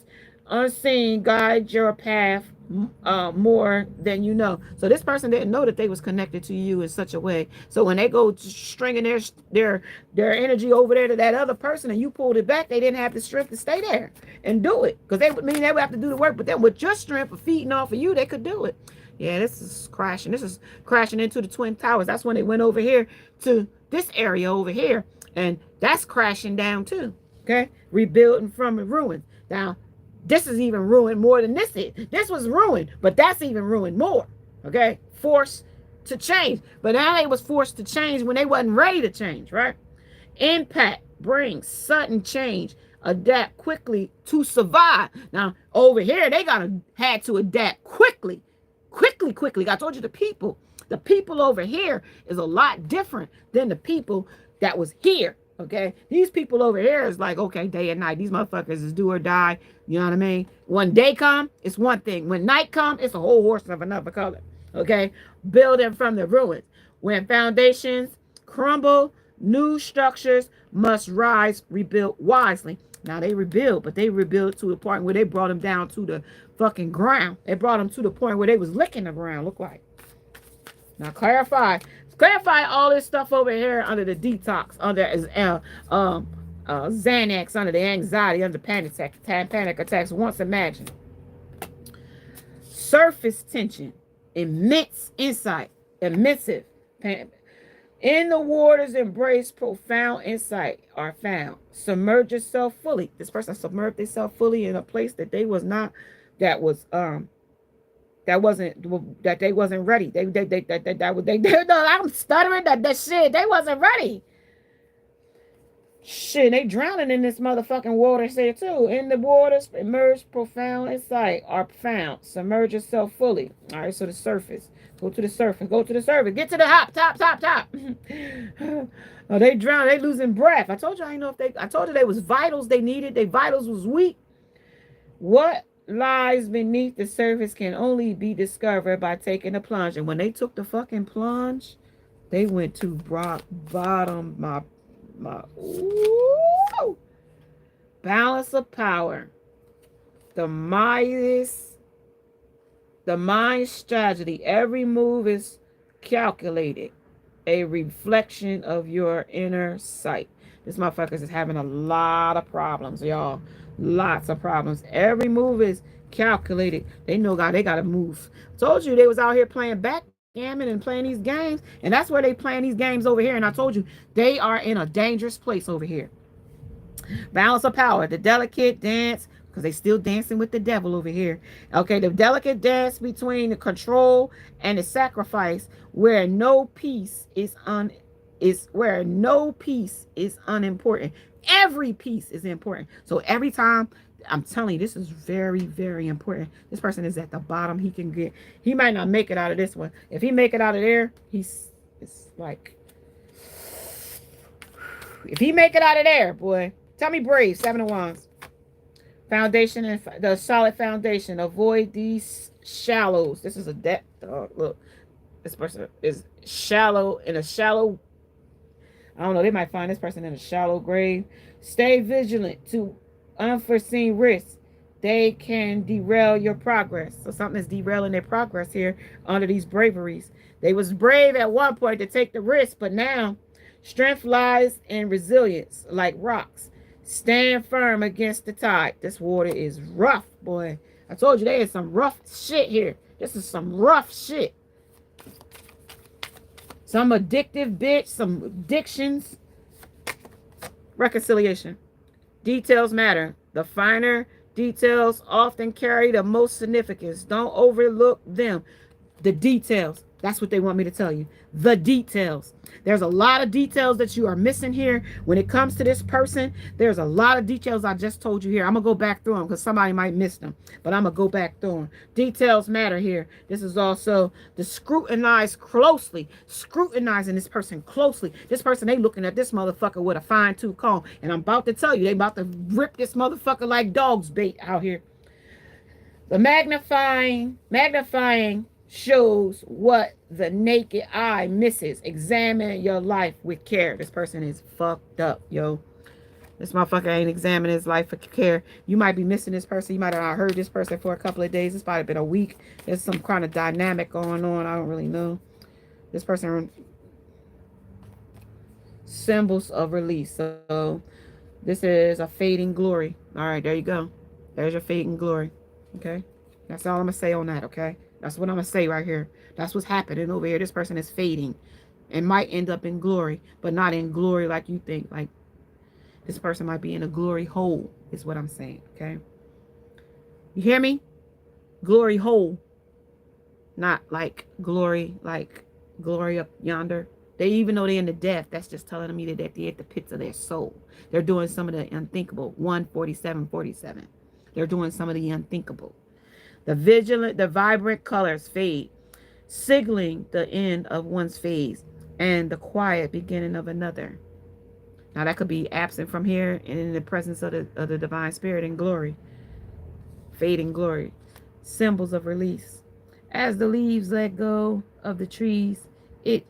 Speaker 1: unseen guide your path more than you know. So this person didn't know that they was connected to you in such a way. So when they go stringing their energy over there to that other person and you pulled it back, they didn't have the strength to stay there and do it, because they would have to do the work. But then with your strength of feeding off of you, they could do it. Yeah, this is crashing. This is crashing into the Twin Towers. That's when they went over here to this area over here, and that's crashing down too. Okay, rebuilding from the ruins. Now this is even ruined more than this is. This was ruined, but that's even ruined more. Okay? Forced to change. But now they was forced to change when they wasn't ready to change, right? Impact brings sudden change. Adapt quickly to survive. Now, over here, they had to adapt quickly. Quickly. I told you the people over here is a lot different than the people that was here. Okay, these people over here is like, okay, day and night. These motherfuckers is do or die. You know what I mean? When day come, it's one thing. When night come, it's a whole horse of another color. Okay, building from the ruins. When foundations crumble, new structures must rise, rebuilt wisely. Now they rebuild, but they rebuild to the point where they brought them down to the fucking ground. They brought them to the point where they was licking the ground. Look like. Now clarify all this stuff over here under the detox, under Xanax, under the anxiety, under panic attacks. Once imagined. Surface tension, immense insight, emissive. In the waters embrace, profound insight are found. Submerge yourself fully. This person submerged themselves fully in a place that they was not, that they wasn't ready. I'm stuttering that shit. They wasn't ready. Shit, they drowning in this motherfucking water here too. In the waters, emerge, profound insight are found. Submerge yourself fully. All right, so the surface. Go to the surface. Get to the top. Oh, they drown. They losing breath. I told you I told you they was vitals they needed. Their vitals was weak. What lies beneath the surface can only be discovered by taking a plunge. And when they took the fucking plunge, they went to rock bottom. Ooh, balance of power. The mind strategy. Every move is calculated. A reflection of your inner sight. This motherfucker is having a lot of problems, y'all. Lots of problems. Every move is calculated. They know God, they gotta move. Told you they was out here playing backgammon and playing these games, and that's where they playing these games over here. And I told you they are in a dangerous place over here. Balance of power, the delicate dance, because they still dancing with the devil over here. Okay, the delicate dance between the control and the sacrifice, where no peace is where no piece is unimportant. Every piece is important. So every time, I'm telling you, this is very, very important. This person is at the bottom. He might not make it out of this one. If he make it out of there, it's like, if he make it out of there, boy, tell me brave, 7 of Wands. Foundation and the solid foundation. Avoid these shallows. This is a depth. Look, this person is shallow in a shallow. I don't know. They might find this person in a shallow grave. Stay vigilant to unforeseen risks. They can derail your progress. So something is derailing their progress here under these braveries. They was brave at one point to take the risk, but now strength lies in resilience, like rocks. Stand firm against the tide. This water is rough, boy. I told you there is some rough shit here. This is some rough shit. Some addictive bitch, some addictions. Reconciliation. Details matter. The finer details often carry the most significance. Don't overlook them. The details. That's what they want me to tell you. The details. There's a lot of details that you are missing here. When it comes to this person, there's a lot of details I just told you here. I'm going to go back through them because somebody might miss them. But I'm going to go back through them. Details matter here. This is also the scrutinize closely. Scrutinizing this person closely. This person, they looking at this motherfucker with a fine-tooth comb. And I'm about to tell you, they about to rip this motherfucker like dog's bait out here. The magnifying shows what the naked eye misses. Examine your life with care. This person is fucked up, yo. This motherfucker ain't examining his life with care. You might be missing this person. You might have not heard this person for a couple of days. It's probably been a week. There's some kind of dynamic going on. I don't really know. This person, symbols of release. So this is a fading glory. All right, there you go. There's your fading glory. Okay, that's all I'm gonna say on that. Okay, that's what I'm gonna say right here. That's what's happening over here. This person is fading and might end up in glory, but not in glory like you think. Like, this person might be in a glory hole, is what I'm saying. Okay, you hear me? Glory hole, not like glory up yonder. They, even though they're in the death, that's just telling me that they're at the pits of their soul. They're doing some of the unthinkable. 147. They're doing some of the unthinkable. The vigilant, the vibrant colors fade, signaling the end of one's phase and the quiet beginning of another. Now that could be absent from here and in the presence of the divine spirit in glory. Fading glory. Symbols of release. As the leaves let go of the trees, it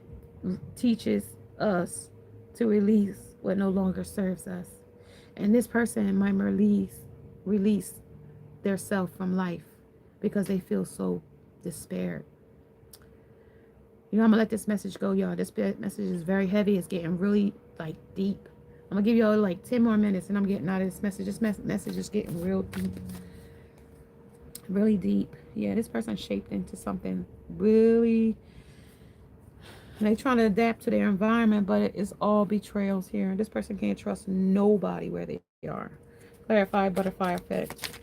Speaker 1: teaches us to release what no longer serves us. And this person might release their self from life because they feel so despaired. You know, I'm gonna let this message go, y'all. This message is very heavy. It's getting really like deep. I'm gonna give y'all like 10 more minutes and I'm getting out of this message. This message is getting real deep. Really deep. Yeah, this person shaped into something really. They're trying to adapt to their environment, but it's all betrayals here. This person can't trust nobody where they are. Clarify butterfly effect.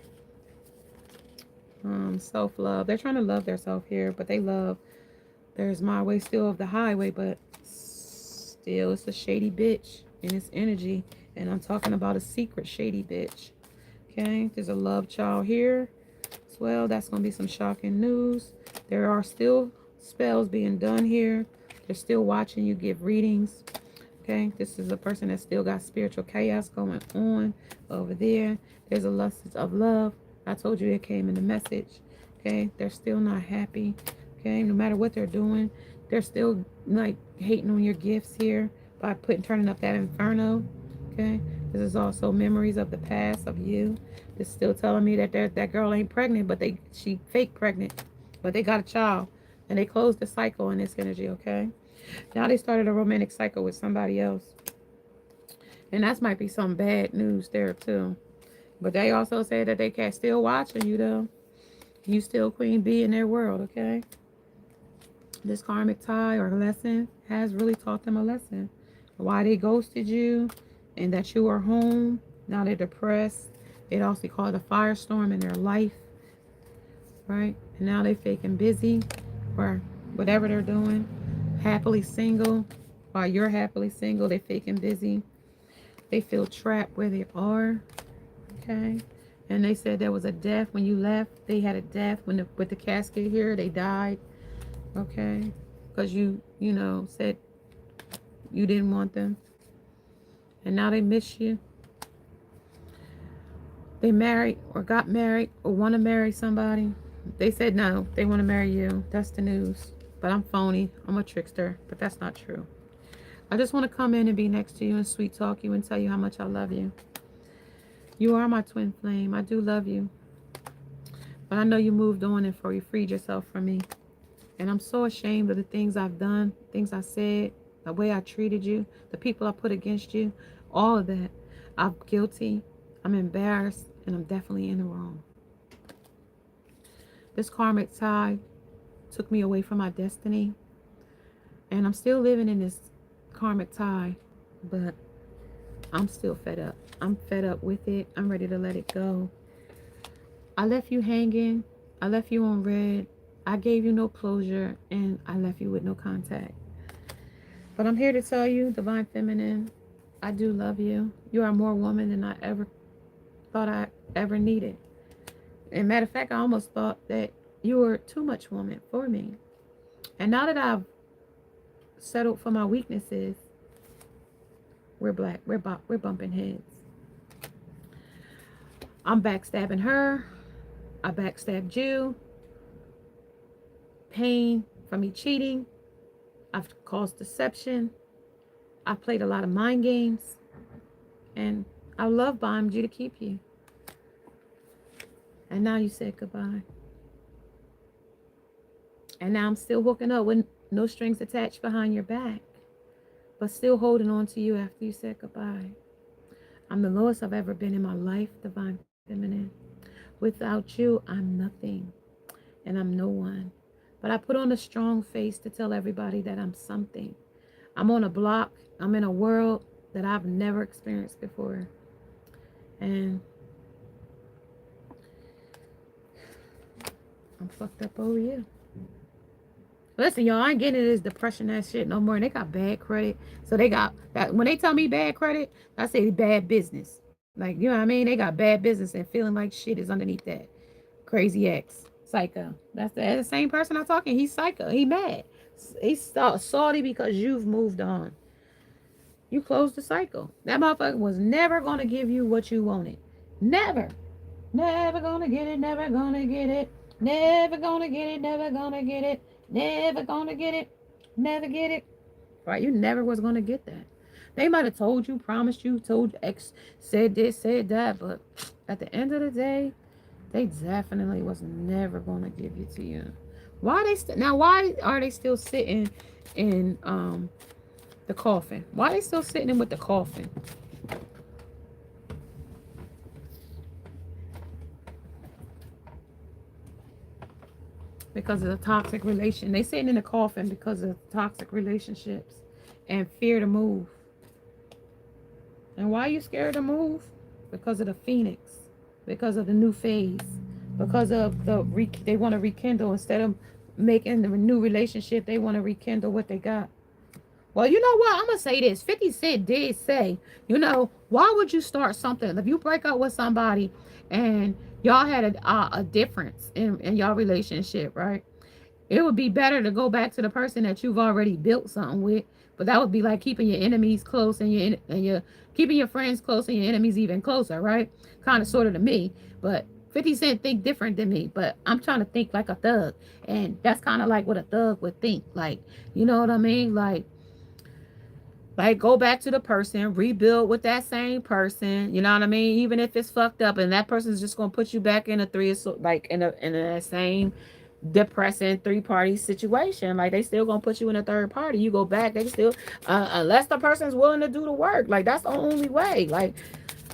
Speaker 1: Self-love. They're trying to love themselves here, but they love. There's my way still of the highway, but still it's a shady bitch in its energy. And I'm talking about a secret shady bitch. Okay, there's a love child here as well. That's going to be some shocking news. There are still spells being done here. They're still watching you give readings. Okay, this is a person that still got spiritual chaos going on over there. There's a lust of love. I told you it came in the message. Okay, they're still not happy. Okay, no matter what they're doing, they're still like hating on your gifts here by turning up that inferno. Okay, this is also memories of the past of you. It's still telling me that that girl ain't pregnant, but she fake pregnant, but they got a child and they closed the cycle in this energy. Okay, now they started a romantic cycle with somebody else, and that might be some bad news there too. But they also say that they can still watching you though. You still queen bee in their world, okay? This karmic tie or lesson has really taught them a lesson. Why they ghosted you and that you are home. Now they're depressed. It also called a firestorm in their life, right? And now they faking busy or whatever they're doing. Happily single. While you're happily single, they faking busy. They feel trapped where they are, okay? And they said there was a death when you left. They had a death when with the casket here. They died, okay? Because you know, said you didn't want them. And now they miss you. They married or got married or want to marry somebody. They said no, they want to marry you. That's the news. But I'm phony. I'm a trickster. But that's not true. I just want to come in and be next to you and sweet talk you and tell you how much I love you. You are my twin flame. I do love you. But I know you moved on and you freed yourself from me. And I'm so ashamed of the things I've done, things I said, the way I treated you, the people I put against you, all of that. I'm guilty. I'm embarrassed. And I'm definitely in the wrong. This karmic tie took me away from my destiny. And I'm still living in this karmic tie. But I'm still fed up. I'm fed up with it. I'm ready to let it go. I left you hanging. I left you on red. I gave you no closure. And I left you with no contact. But I'm here to tell you, Divine Feminine, I do love you. You are more woman than I ever thought I ever needed. And matter of fact, I almost thought that you were too much woman for me. And now that I've settled for my weaknesses, we're black. We're bumping heads. I'm backstabbing her. I backstabbed you. Pain from me cheating. I've caused deception. I played a lot of mind games. And I love bombed you to keep you. And now you said goodbye. And now I'm still hooking up with no strings attached behind your back. But still holding on to you after you said goodbye. I'm the lowest I've ever been in my life, Divine Feminine. Without you, I'm nothing. And I'm no one. But I put on a strong face to tell everybody that I'm something. I'm on a block. I'm in a world that I've never experienced before. And I'm fucked up over you. Listen, y'all, I ain't getting into this depression ass shit no more. And they got bad credit. So they got that. When they tell me bad credit, I say bad business. Like, you know what I mean? They got bad business and feeling like shit is underneath that. Crazy ex. Psycho. That's the same person I'm talking. He's psycho. He mad. He's salty because you've moved on. You closed the cycle. That motherfucker was never going to give you what you wanted. Never. Never going to get it. Never going to get it. Never going to get it. Never going to get it. Never going to get it. Never get it. Right? You never was going to get that. They might have told you, promised you, told you, ex, said this, said that. But at the end of the day, they definitely was never going to give it to you. Why are they still sitting in the coffin? Why are they still sitting in with the coffin? Because of the toxic relation. They sitting in the coffin because of toxic relationships and fear to move. And why are you scared to move? Because of the phoenix. Because of the new phase. Because of they want to rekindle. Instead of making the new relationship, they want to rekindle what they got. Well, you know what? I'm going to say this. 50 Cent did say, why would you start something? If you break up with somebody and y'all had a difference in y'all relationship, right? It would be better to go back to the person that you've already built something with. But that would be like keeping your enemies close and your keeping your friends close and your enemies even closer, right? Kind of sort of to me. But 50 Cent think different than me. But I'm trying to think like a thug. And that's kind of like what a thug would think. Like, you know what I mean? Like go back to the person, rebuild with that same person. You know what I mean? Even if it's fucked up, and that person's just gonna put you back in a same depressing three-party situation. Like they still gonna put you in a third party. You go back, they still unless the person's willing to do the work. Like that's the only way. Like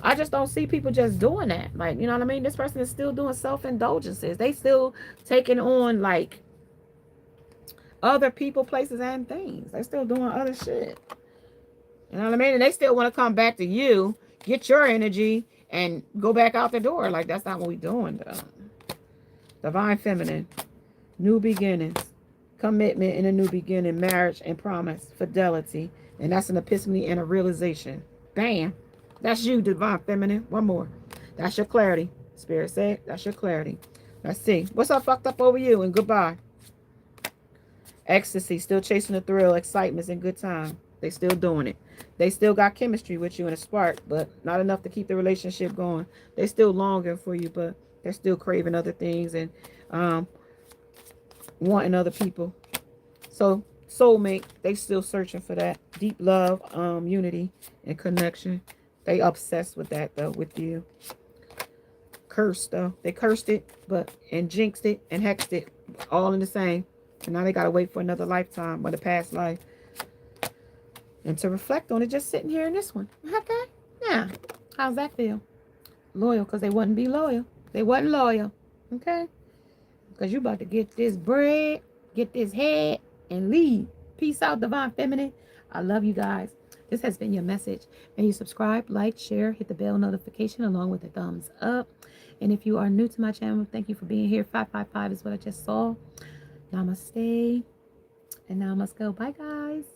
Speaker 1: I just don't see people just doing that. Like, you know what I mean? This person is still doing self-indulgences. They still taking on like other people, places, and things. They still doing other shit. You know what I mean? And they still want to come back to you, get your energy, and go back out the door. Like, that's not what we doing, though. Divine Feminine. New beginnings. Commitment in a new beginning. Marriage and promise. Fidelity. And that's an epiphany and a realization. Bam. That's you, Divine Feminine. One more. That's your clarity. Spirit said, that's your clarity. Let's see. What's up fucked up over you? And goodbye. Ecstasy. Still chasing the thrill. Excitement and good time. They still doing it. They still got chemistry with you and a spark, but not enough to keep the relationship going. They still longing for you, but they're still craving other things and wanting other people. So soulmate, they still searching for that deep love, unity, and connection. They obsessed with that though, with you. Cursed though. They cursed it, and jinxed it and hexed it, all in the same. And now they gotta wait for another lifetime or the past life. And to reflect on it, just sitting here in this one. Okay? Yeah. How's that feel? Loyal, because they wouldn't be loyal. They wasn't loyal. Okay? Because you about to get this bread, get this head, and leave. Peace out, Divine Feminine. I love you guys. This has been your message. May you subscribe, like, share, hit the bell notification along with the thumbs up. And if you are new to my channel, thank you for being here. 555 is what I just saw. Namaste. And now I must go. Bye, guys.